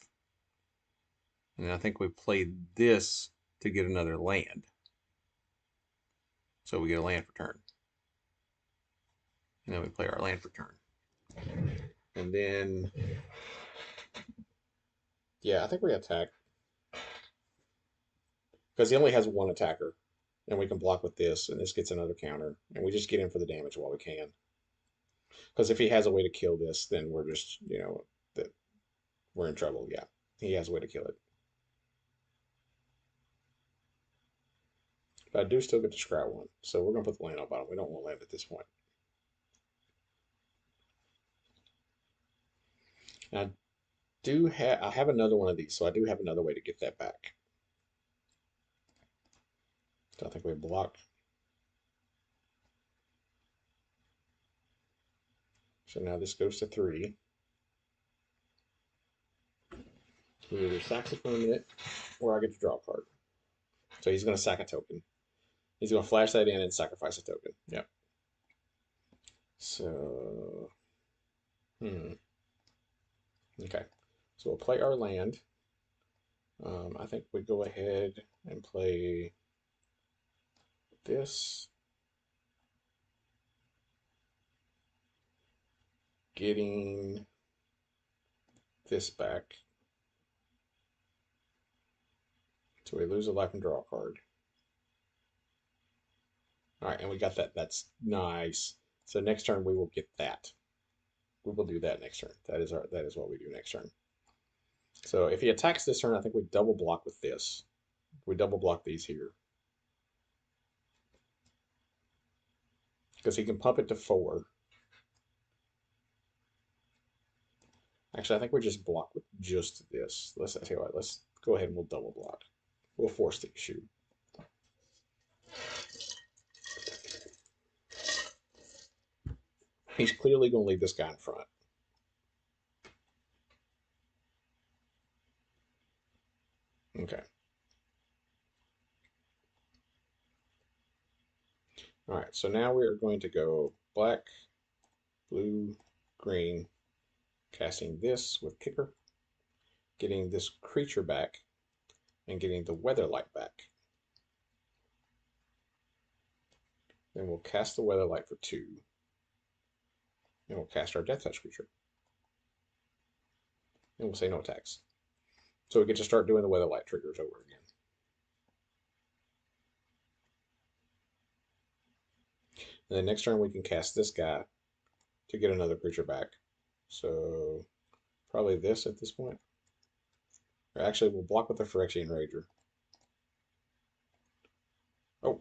And then I think we play this to get another land. So we get a land for turn. And then we play our land for turn. And then, yeah, I think we attack. Because he only has 1 attacker. And we can block with this, and this gets another counter. And we just get in for the damage while we can. Because if he has a way to kill this, then we're just, that we're in trouble. Yeah, he has a way to kill it. But I do still get to scry 1. So we're going to put the land on bottom. We don't want land at this point. I I have another one of these, so I do have another way to get that back. So I think we block. So now this goes to 3. We either sack a permanent or I get to draw a card. So he's going to sack a token. He's going to flash that in and sacrifice a token. Yep. So, okay. So we'll play our land. I think we go ahead and play this. Getting this back. So we lose a life and draw a card. All right, and we got that. That's nice. So next turn we will get that. We will do that next turn. That is what we do next turn. So if he attacks this turn, I think we double block with this. We double block these here. Because he can pump it to 4. Actually, I think we just block with just this. Let's tell you what, let's go ahead and we'll double block. We'll force the issue. He's clearly going to leave this guy in front. Okay. All right, so now we are going to go black, blue, green, casting this with kicker, getting this creature back, and getting the Weatherlight back. Then we'll cast the Weatherlight for 2. And we'll cast our Death Touch creature. And we'll say no attacks. So we get to start doing the Weatherlight triggers over again. And then next turn we can cast this guy to get another creature back. So probably this at this point. Or actually, we'll block with the Phyrexian Rager. Oh,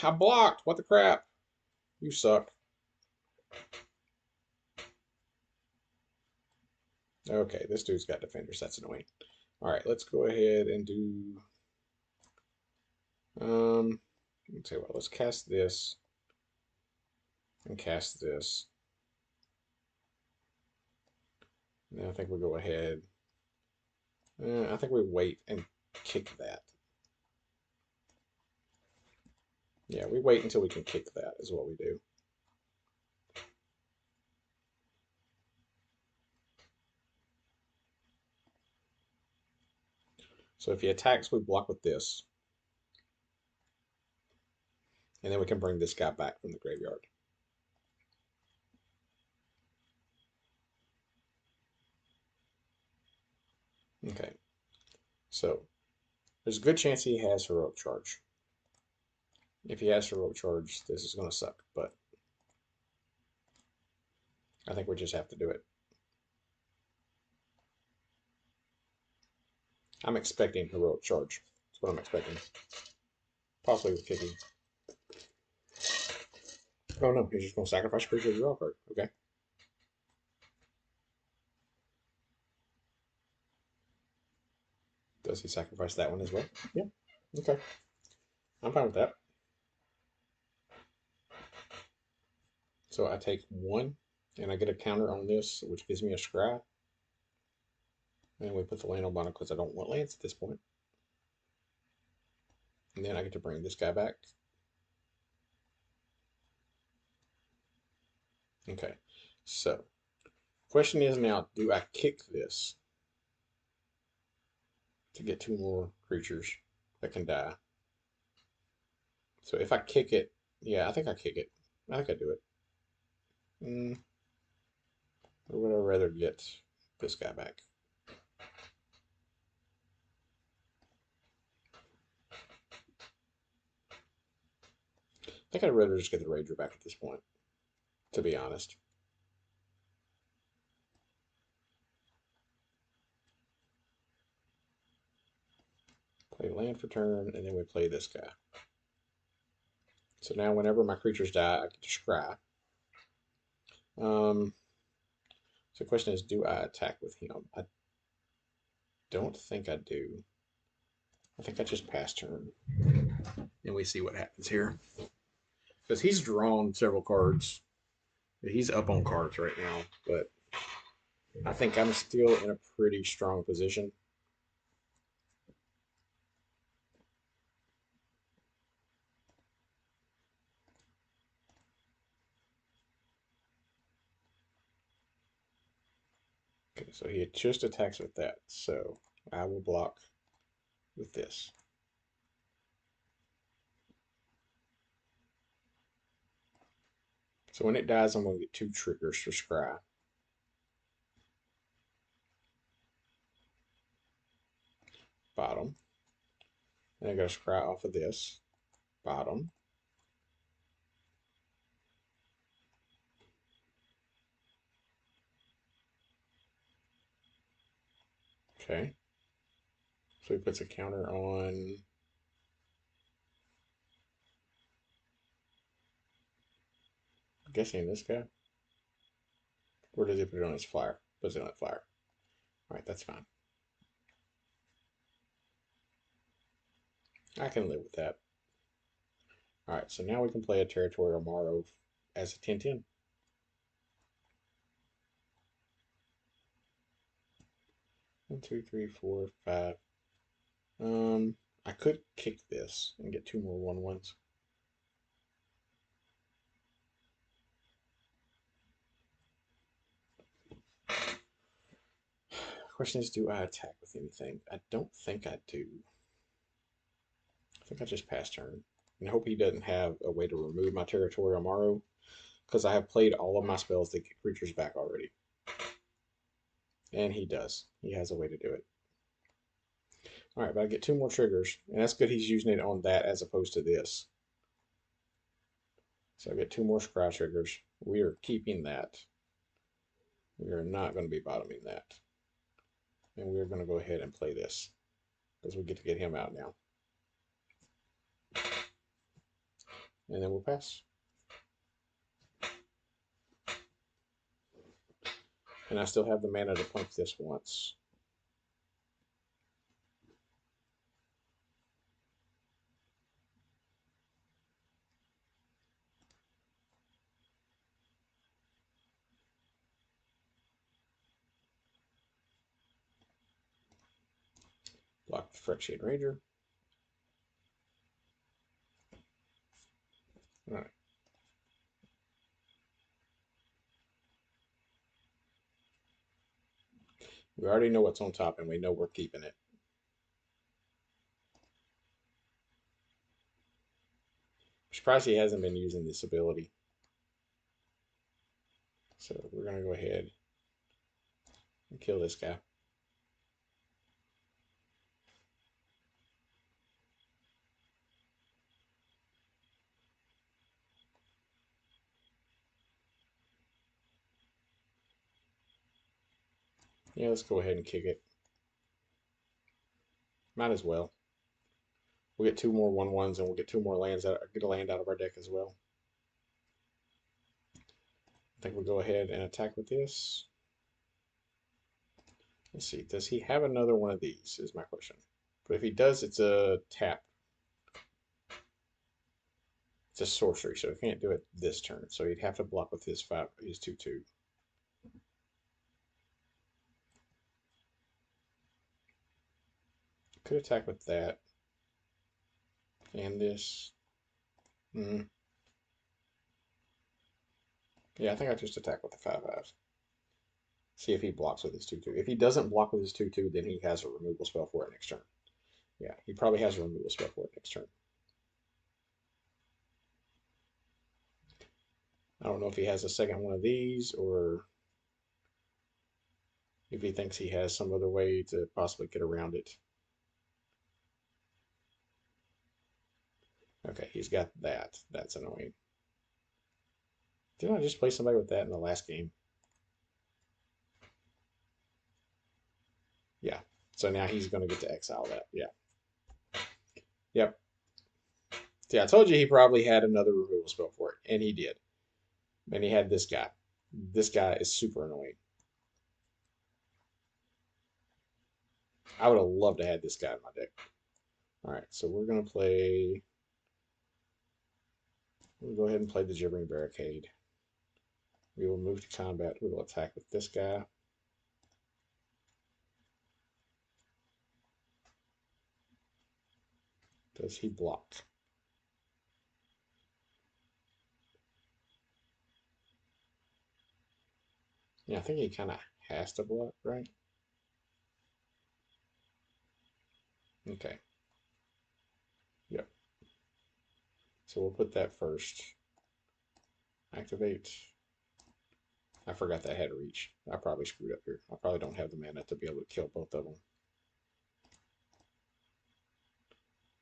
I blocked! What the crap? You suck. Okay, this dude's got defenders. That's annoying. All right, let's go ahead and do. Let's say what. Let's cast this and cast this. And then I think we go ahead. I think we wait and kick that. Yeah, we wait until we can kick that is what we do. So if he attacks, we block with this. And then we can bring this guy back from the graveyard. Okay. So there's a good chance he has Heroic Charge. If he has Heroic Charge, this is going to suck, but I think we just have to do it. I'm expecting Heroic Charge. That's what I'm expecting. Possibly with kicking. Oh no, he's just going to sacrifice a creature to draw a card. Okay. Does he sacrifice that one as well? Yeah. Okay. I'm fine with that. So I take 1, and I get a counter on this, which gives me a scry. And we put the land on bottom because I don't want lands at this point. And then I get to bring this guy back. Okay. So, question is now, do I kick this to get 2 more creatures that can die? So if I kick it, yeah, I think I kick it. I think I do it. Or would I rather get this guy back? I think I'd rather just get the Rager back at this point, to be honest. Play land for turn, and then we play this guy. So now whenever my creatures die, I get to scry. So the question is, do I attack with him? I don't think I do. I think I just pass turn. And we see what happens here. Because he's drawn several cards. He's up on cards right now, but I think I'm still in a pretty strong position. Okay, so he just attacks with that. So I will block with this. So when it dies, I'm going to get 2 triggers for Scry. Bottom. And I got to Scry off of this. Bottom. Okay. So he puts a counter on. I'm guessing this guy. Or does he put it on his flyer? Puts it on a flyer. Alright, that's fine. I can live with that. Alright, so now we can play a Territorial Morrow as a 10-10. 1, 2, 3, 4, 5. I could kick this and get 2 more 1/1s. Question is, do I attack with anything? I don't think I do. I think I just pass turn. And I hope he doesn't have a way to remove my Territorial Morrow, because I have played all of my spells that get creatures back already. And he does. He has a way to do it. Alright, but I get 2 more triggers, and that's good he's using it on that as opposed to this. So I get 2 more Scry triggers. We are keeping that. We are not going to be bottoming that. And we're going to go ahead and play this, because we get to get him out now. And then we'll pass. And I still have the mana to pump this once. Block the Phyrexian Ranger. Alright. We already know what's on top, and we know we're keeping it. I'm surprised he hasn't been using this ability. So we're going to go ahead and kill this guy. Yeah, let's go ahead and kick it. Might as well. We'll get 2 more 1/1s, and we'll get 2 more lands out, get a land out of our deck as well. I think we'll go ahead and attack with this. Let's see, does he have another one of these, is my question. But if he does, it's a tap. It's a sorcery, so he can't do it this turn. So he'd have to block with his 2/2. Could attack with that. And this. Yeah, I think I just attack with the 5/5. See if he blocks with his 2/2. If he doesn't block with his 2/2, then he has a removal spell for it next turn. Yeah, he probably has a removal spell for it next turn. I don't know if he has a second one of these, or if he thinks he has some other way to possibly get around it. Okay, he's got that. That's annoying. Didn't I just play somebody with that in the last game? Yeah. So now he's going to get to exile that. Yeah. Yep. Yeah, I told you he probably had another removal spell for it, and he did. And he had this guy. This guy is super annoying. I would have loved to have this guy in my deck. All right, so we're going to play. We'll go ahead and play the Gibbering Barricade. We will move to combat. We will attack with this guy. Does he block? Yeah, I think he kind of has to block, right? Okay. Yep. So we'll put that first. Activate. I forgot that I had reach. I probably screwed up here. I probably don't have the mana to be able to kill both of them.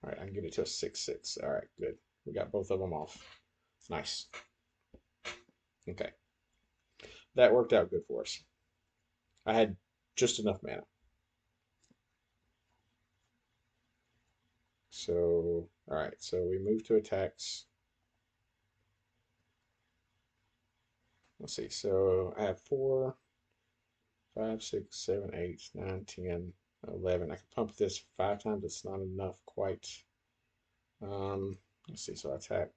All right, I can get it to a 6/6. All right, good. We got both of them off. Nice. Okay. That worked out good for us. I had just enough mana. So, all right, so we move to attacks. Let's see. So I have 4, 5, 6, 7, 8, 9, 10, 11. I can pump this 5 times. It's not enough quite. Let's see. So I attack.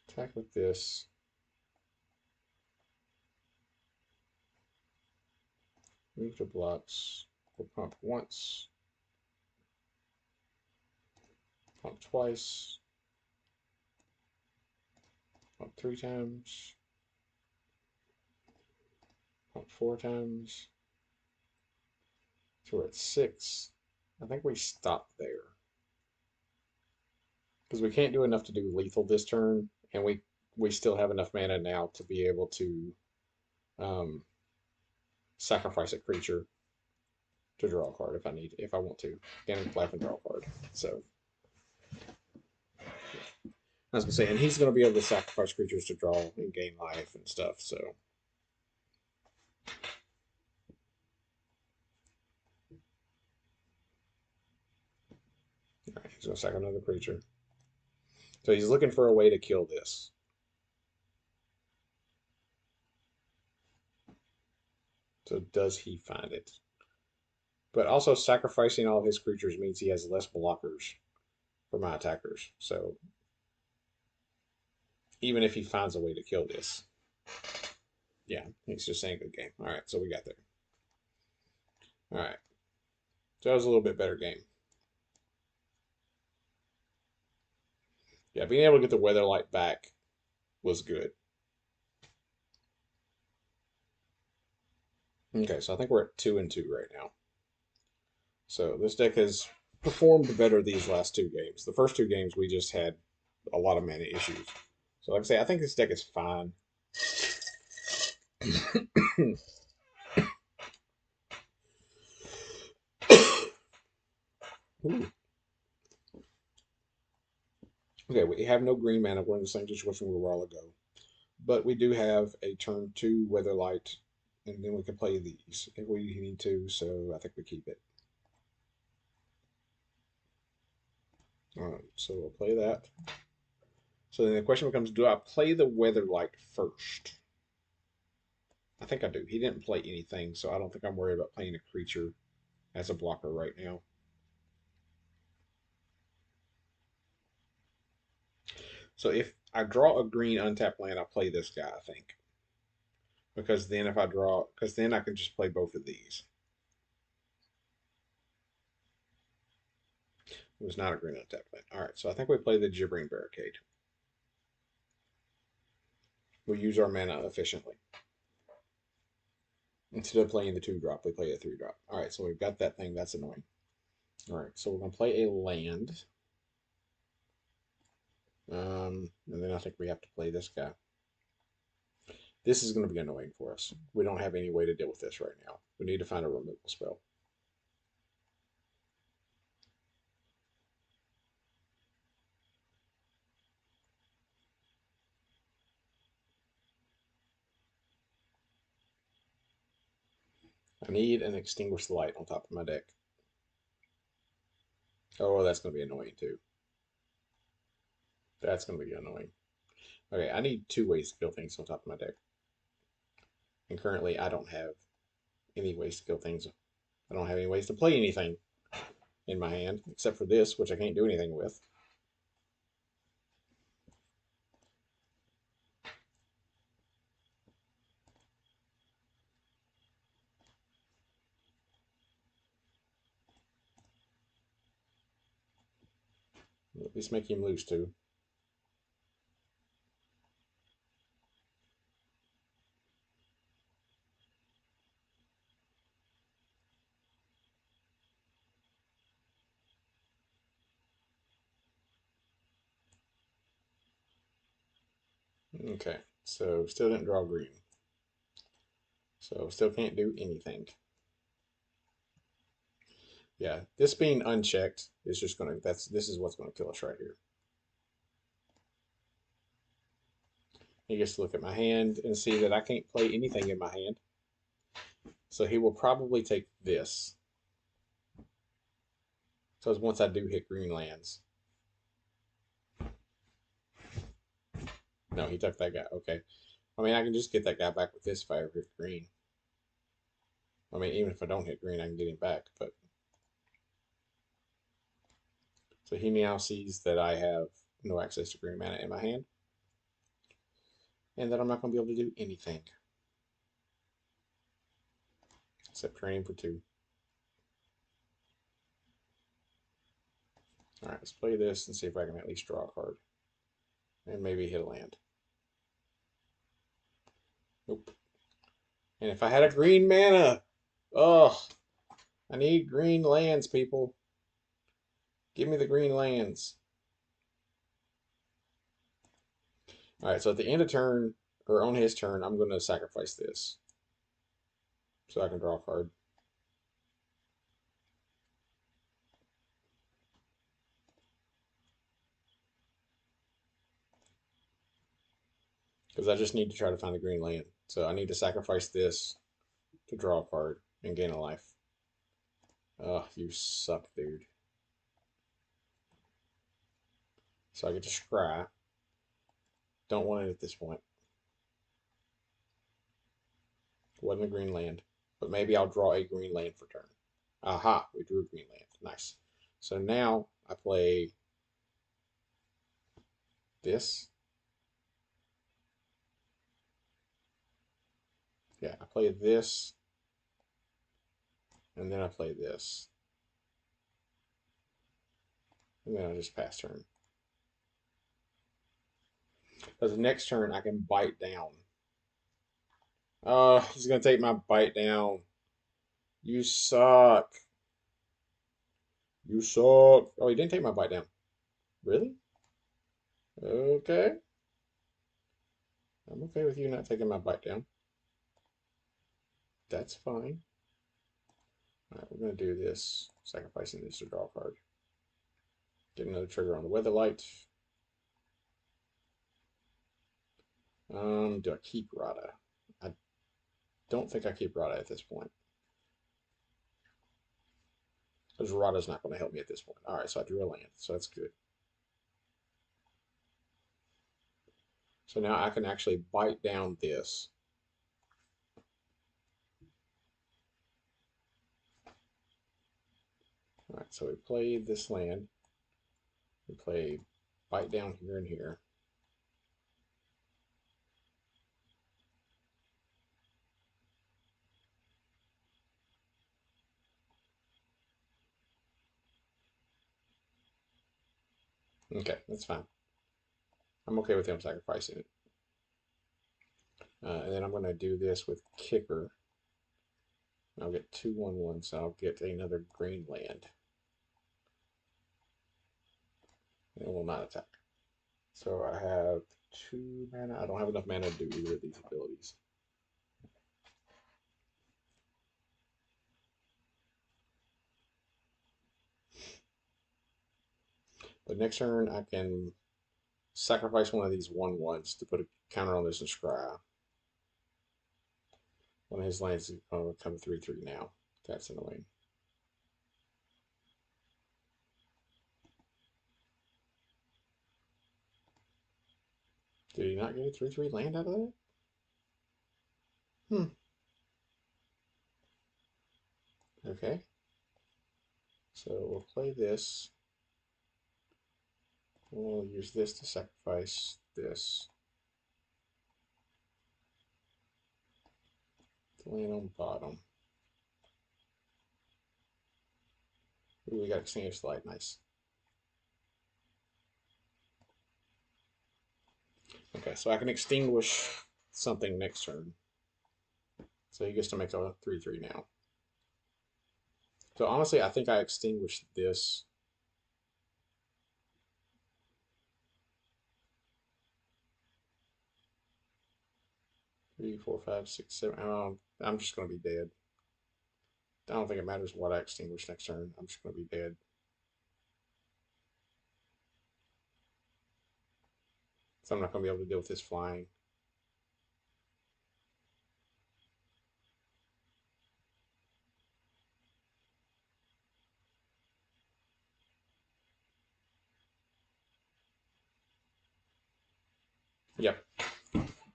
Attack with this. Move to blocks. We'll pump once. Pump twice. Pump 3 times. Pump 4 times. So we're at 6. I think we stop there. Because we can't do enough to do lethal this turn, and we still have enough mana now to be able to um, sacrifice a creature to draw a card if I want to. Gain life and draw a card. So I was gonna say, and he's gonna be able to sacrifice creatures to draw and gain life and stuff. So all right, he's gonna sack another creature. So he's looking for a way to kill this. So does he find it? But also sacrificing all of his creatures means he has less blockers for my attackers. So even if he finds a way to kill this, yeah, he's just saying good game. All right, so we got there. All right, so that was a little bit better game. Yeah, being able to get the Weatherlight back was good. Okay, so I think we're at 2-2 right now. So this deck has performed better these last 2 games. The first 2 games we just had a lot of mana issues. So like I say, I think this deck is fine. Okay, we have no green mana. We're in the same situation we were a while ago. But we do have a turn 2 Weatherlight, and then we can play these if we need to, so I think we keep it. Alright, so we'll play that. So then the question becomes, do I play the Weatherlight first? I think I do. He didn't play anything, so I don't think I'm worried about playing a creature as a blocker right now. So if I draw a green untapped land, I play this guy, I think. Because then if I draw, because then I can just play both of these. It was not a green untapped land. All right, so I think we play the Gibbering Barricade. We use our mana efficiently. Instead of playing the 2-drop, we play a 3-drop. All right, so we've got that thing. That's annoying. All right, so we're going to play a land. And then I think we have to play this guy. This is going to be annoying for us. We don't have any way to deal with this right now. We need to find a removal spell. I need an Extinguish the Light on top of my deck. Oh, that's going to be annoying too. That's going to be annoying. Okay, I need 2 ways to kill things on top of my deck. And currently, I don't have any ways to kill things. I don't have any ways to play anything in my hand, except for this, which I can't do anything with. At least make him lose 2. Okay, so still didn't draw green. So still can't do anything. Yeah, this being unchecked is just gonna, this is what's gonna kill us right here. He gets to look at my hand and see that I can't play anything in my hand. So he will probably take this. Because once I do hit green lands. No, he took that guy. Okay. I mean, I can just get that guy back with this if I ever hit green. I mean, even if I don't hit green, I can get him back. But so he now sees that I have no access to green mana in my hand. And that I'm not going to be able to do anything. Except training for 2. Alright, let's play this and see if I can at least draw a card. And maybe hit a land. Nope. And if I had a green mana, oh, I need green lands, people. Give me the green lands. Alright, so at the end of turn, or on his turn, I'm going to sacrifice this. So I can draw a card. Because I just need to try to find a green land. So I need to sacrifice this to draw a card and gain a life. Oh, you suck, dude. So I get to scry. Don't want it at this point. Wasn't a green land. But maybe I'll draw a green land for turn. Aha, we drew a green land. Nice. So now I play this. Yeah, I play this. And then I play this. And then I just pass turn. Because the next turn I can bite down. Oh, he's going to take my bite down. You suck. You suck. Oh, he didn't take my bite down. Really? Okay. I'm okay with you not taking my bite down. That's fine. Alright, we're going to do this. Sacrificing this to draw a card. Get another trigger on the weather light. Do I keep Rada? I don't think I keep Rada at this point. Because Rada's not going to help me at this point. Alright, so I drew a land, so that's good. So now I can actually bite down this. Alright, so we played this land. We play bite down here and here. Okay, that's fine. I'm okay with him sacrificing it. And then I'm going to do this with Kicker. I'll get 2/1/1, so I'll get another green land. It will not attack. So I have 2 mana. I don't have enough mana to do either of these abilities. But next turn I can sacrifice one of these 1/1s to put a counter on this and scry. One of his lands is going to come 3/3 now. That's annoying. Did he not get a 3/3 land out of that? Hmm. Okay. So we'll play this. We'll use this to sacrifice this. The land on the bottom. Ooh, we got Extinguished Light. Nice. Okay, so I can extinguish something next turn. So he gets to make a 3/3 now. So honestly, I think I extinguished this. 3, 4, 5, 6, 7. I'm just gonna be dead. I don't think it matters what I extinguish next turn. I'm just gonna be dead. So I'm not gonna be able to deal with this flying. Yep,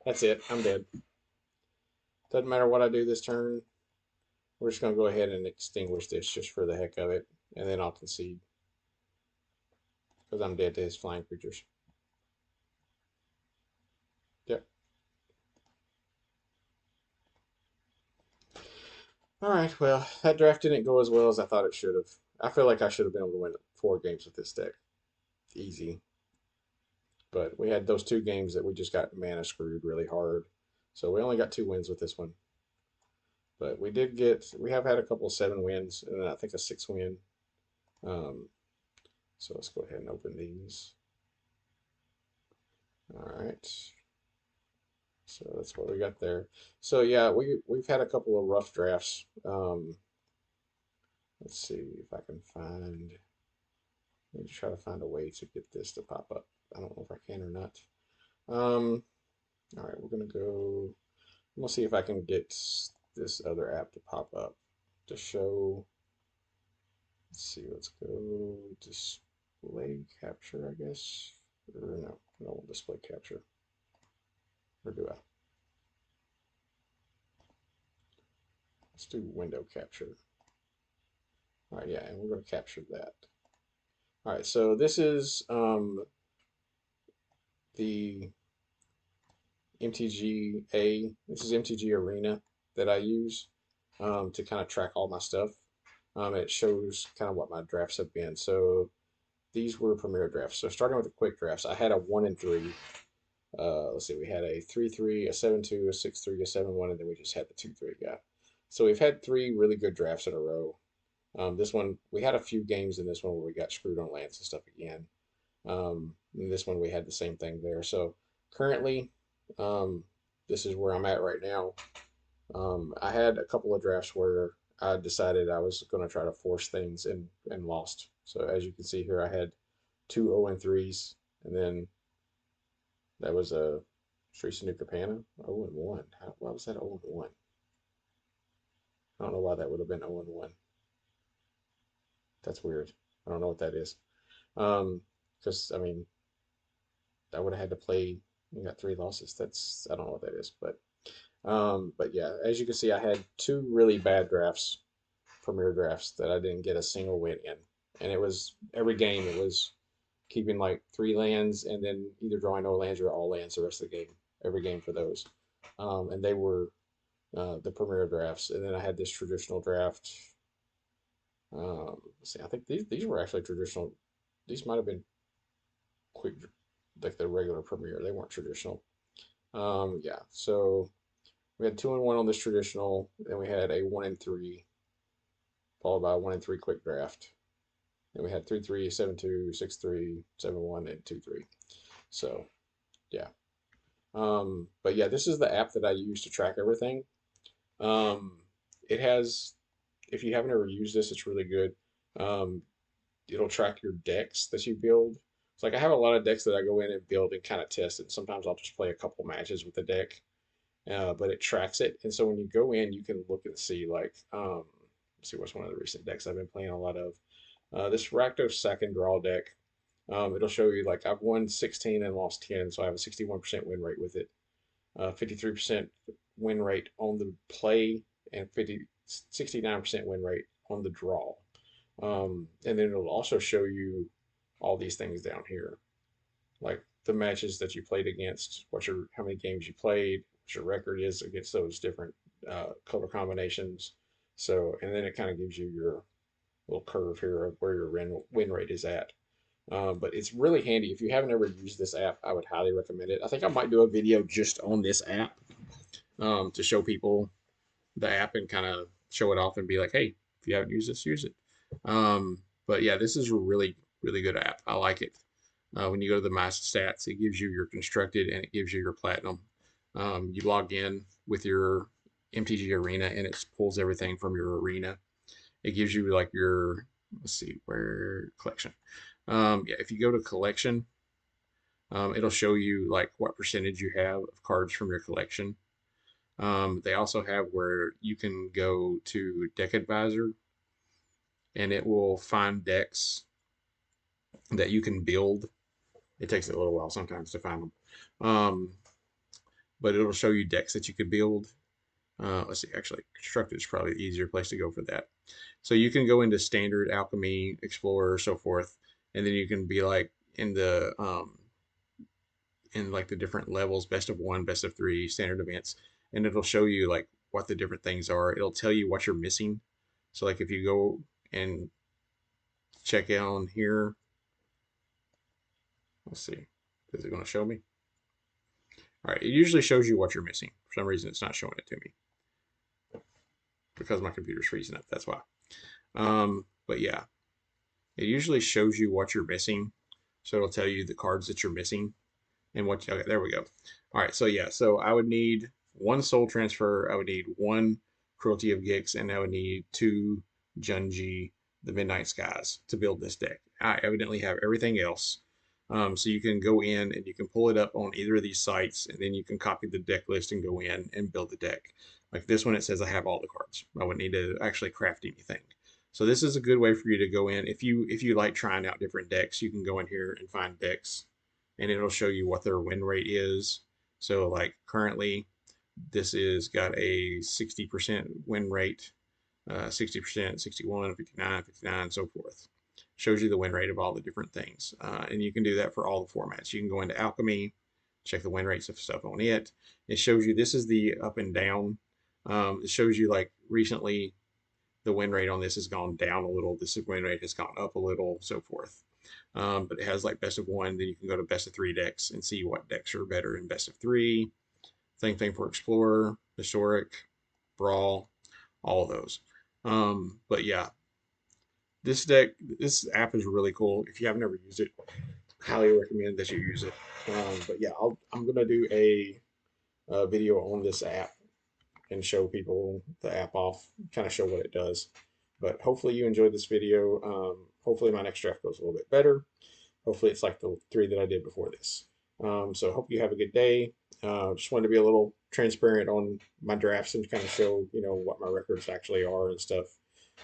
that's it. I'm dead. Doesn't matter what I do this turn. We're just gonna go ahead and extinguish this just for the heck of it, and then I'll concede because I'm dead to his flying creatures. Yep. All right. Well, that draft didn't go as well as I thought it should have. I feel like I should have been able to win 4 games with this deck, easy. But we had those 2 games that we just got mana screwed really hard. So we only got 2 wins with this one. But we have had a couple of 7 wins and I think a 6 win. Um, so let's go ahead and open these. All right. So that's what we got there. So yeah, we've had a couple of rough drafts. Let's see if I can find. Let me try to find a way to get this to pop up. I don't know if I can or not. All right, we're gonna go. I'm gonna see if I can get this other app to pop up to show. Let's see. Let's go display capture, I guess. Or no display capture. Or do I? Let's do window capture. All right, yeah, and we're going to capture that. All right, so this is the MTG This is MTG Arena that I use to kind of track all my stuff. It shows kind of what my drafts have been. So these were premier drafts. So starting with the quick drafts, I had a 1 and 3. Let's see, we had a 3-3, a 7-2, a 6-3, a 7-1, and then we just had the 2-3 guy. So we've had 3 really good drafts in a row. This one, we had a few games in this one where we got screwed on lands and stuff again. In this one, we had the same thing there. So currently, this is where I'm at right now. I had a couple of drafts where I decided I was going to try to force things and lost. So as you can see here, I had 2 0 and 3s, and then that was a Teresa Nucapana 0 and 1. Why was that 0 and 1? I don't know why that would have been 0 and 1. That's weird. I don't know what that is. Because I mean, I would have had to play. You got 3 losses. I don't know what that is, but yeah, as you can see, I had 2 really bad drafts, premier drafts that I didn't get a single win in, and it was every game. It was keeping like 3 lands and then either drawing no lands or all lands the rest of the game, every game for those, and they were the premier drafts. And then I had this traditional draft. Let's see, I think these were actually traditional. These might have been quick, like the regular premiere. They weren't traditional. Yeah, so we had 2 and 1 on this traditional, and we had a 1 and 3, followed by a 1 and 3 quick draft. And we had 3-3, 7-2, 6-3, 7-1, and 2-3. So yeah. But yeah, this is the app that I use to track everything. Um, it has, if you haven't ever used this, it's really good. Um, it'll track your decks that you build. It's like I have a lot of decks that I go in and build and kind of test, and sometimes I'll just play a couple matches with the deck, but it tracks it. And so when you go in, you can look and see like, let's see what's one of the recent decks I've been playing a lot of. This Rakdos Sack and Draw deck. It'll show you like I've won 16 and lost 10, so I have a 61% win rate with it. 53% win rate on the play and 69% win rate on the draw. And then it'll also show you all these things down here, like the matches that you played against, how many games you played, what your record is against those different color combinations. So, and then it kind of gives you your little curve here of where your win rate is at. But it's really handy. If you haven't ever used this app, I would highly recommend it. I think I might do a video just on this app to show people the app and kind of show it off and be like, hey, if you haven't used this, use it. But yeah, this is a really, really good app. I like it. When you go to the My Stats, it gives you your constructed and it gives you your platinum. You log in with your MTG Arena, and it pulls everything from your arena. It gives you like your, let's see, where collection. Yeah, if you go to collection, it'll show you like what percentage you have of cards from your collection. They also have where you can go to Deck Advisor, and it will find decks that you can build. It takes a little while sometimes to find them, but it'll show you decks that you could build. Let's see, actually, constructed is probably the easier place to go for that. So you can go into standard, alchemy, explorer, so forth, and then you can be like in like the different levels, best of one, best of three, standard events, and it'll show you like what the different things are. It'll tell you what you're missing. So like if you go and check on here, let's see, is it going to show me? All right, it usually shows you what you're missing. For some reason, it's not showing it to me because my computer's freezing up. That's why. But yeah, it usually shows you what you're missing. So it'll tell you the cards that you're missing and what. Okay, there we go. All right, so yeah, so I would need one Soul Transfer. I would need one Cruelty of Gix, and I would need two Junji, the Midnight Skies, to build this deck. I evidently have everything else. So you can go in and you can pull it up on either of these sites, and then you can copy the deck list and go in and build the deck. Like this one, it says I have all the cards. I wouldn't need to actually craft anything. So this is a good way for you to go in. If you like trying out different decks, you can go in here and find decks, and it'll show you what their win rate is. So like currently, this is got a 60% win rate, 60%, 61, 59, 59, so forth. Shows you the win rate of all the different things. And you can do that for all the formats. You can go into Alchemy, check the win rates of stuff on it. It shows you this is the up and down. It shows you like recently the win rate on this has gone down a little. This win rate has gone up a little, so forth. But it has like best of one. Then you can go to best of three decks and see what decks are better in best of three. Same thing for Explorer, Historic, Brawl, all of those. But yeah, this app is really cool. If you have never used it, highly recommend that you use it. But yeah, I'm gonna do a video on this app and show people the app off, kind of show what it does. But hopefully you enjoyed this video. Hopefully my next draft goes a little bit better. Hopefully it's like the three that I did before this. So hope you have a good day. Just wanted to be a little transparent on my drafts and kind of show, what my records actually are and stuff.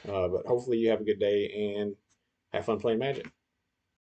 But hopefully you have a good day and have fun playing Magic.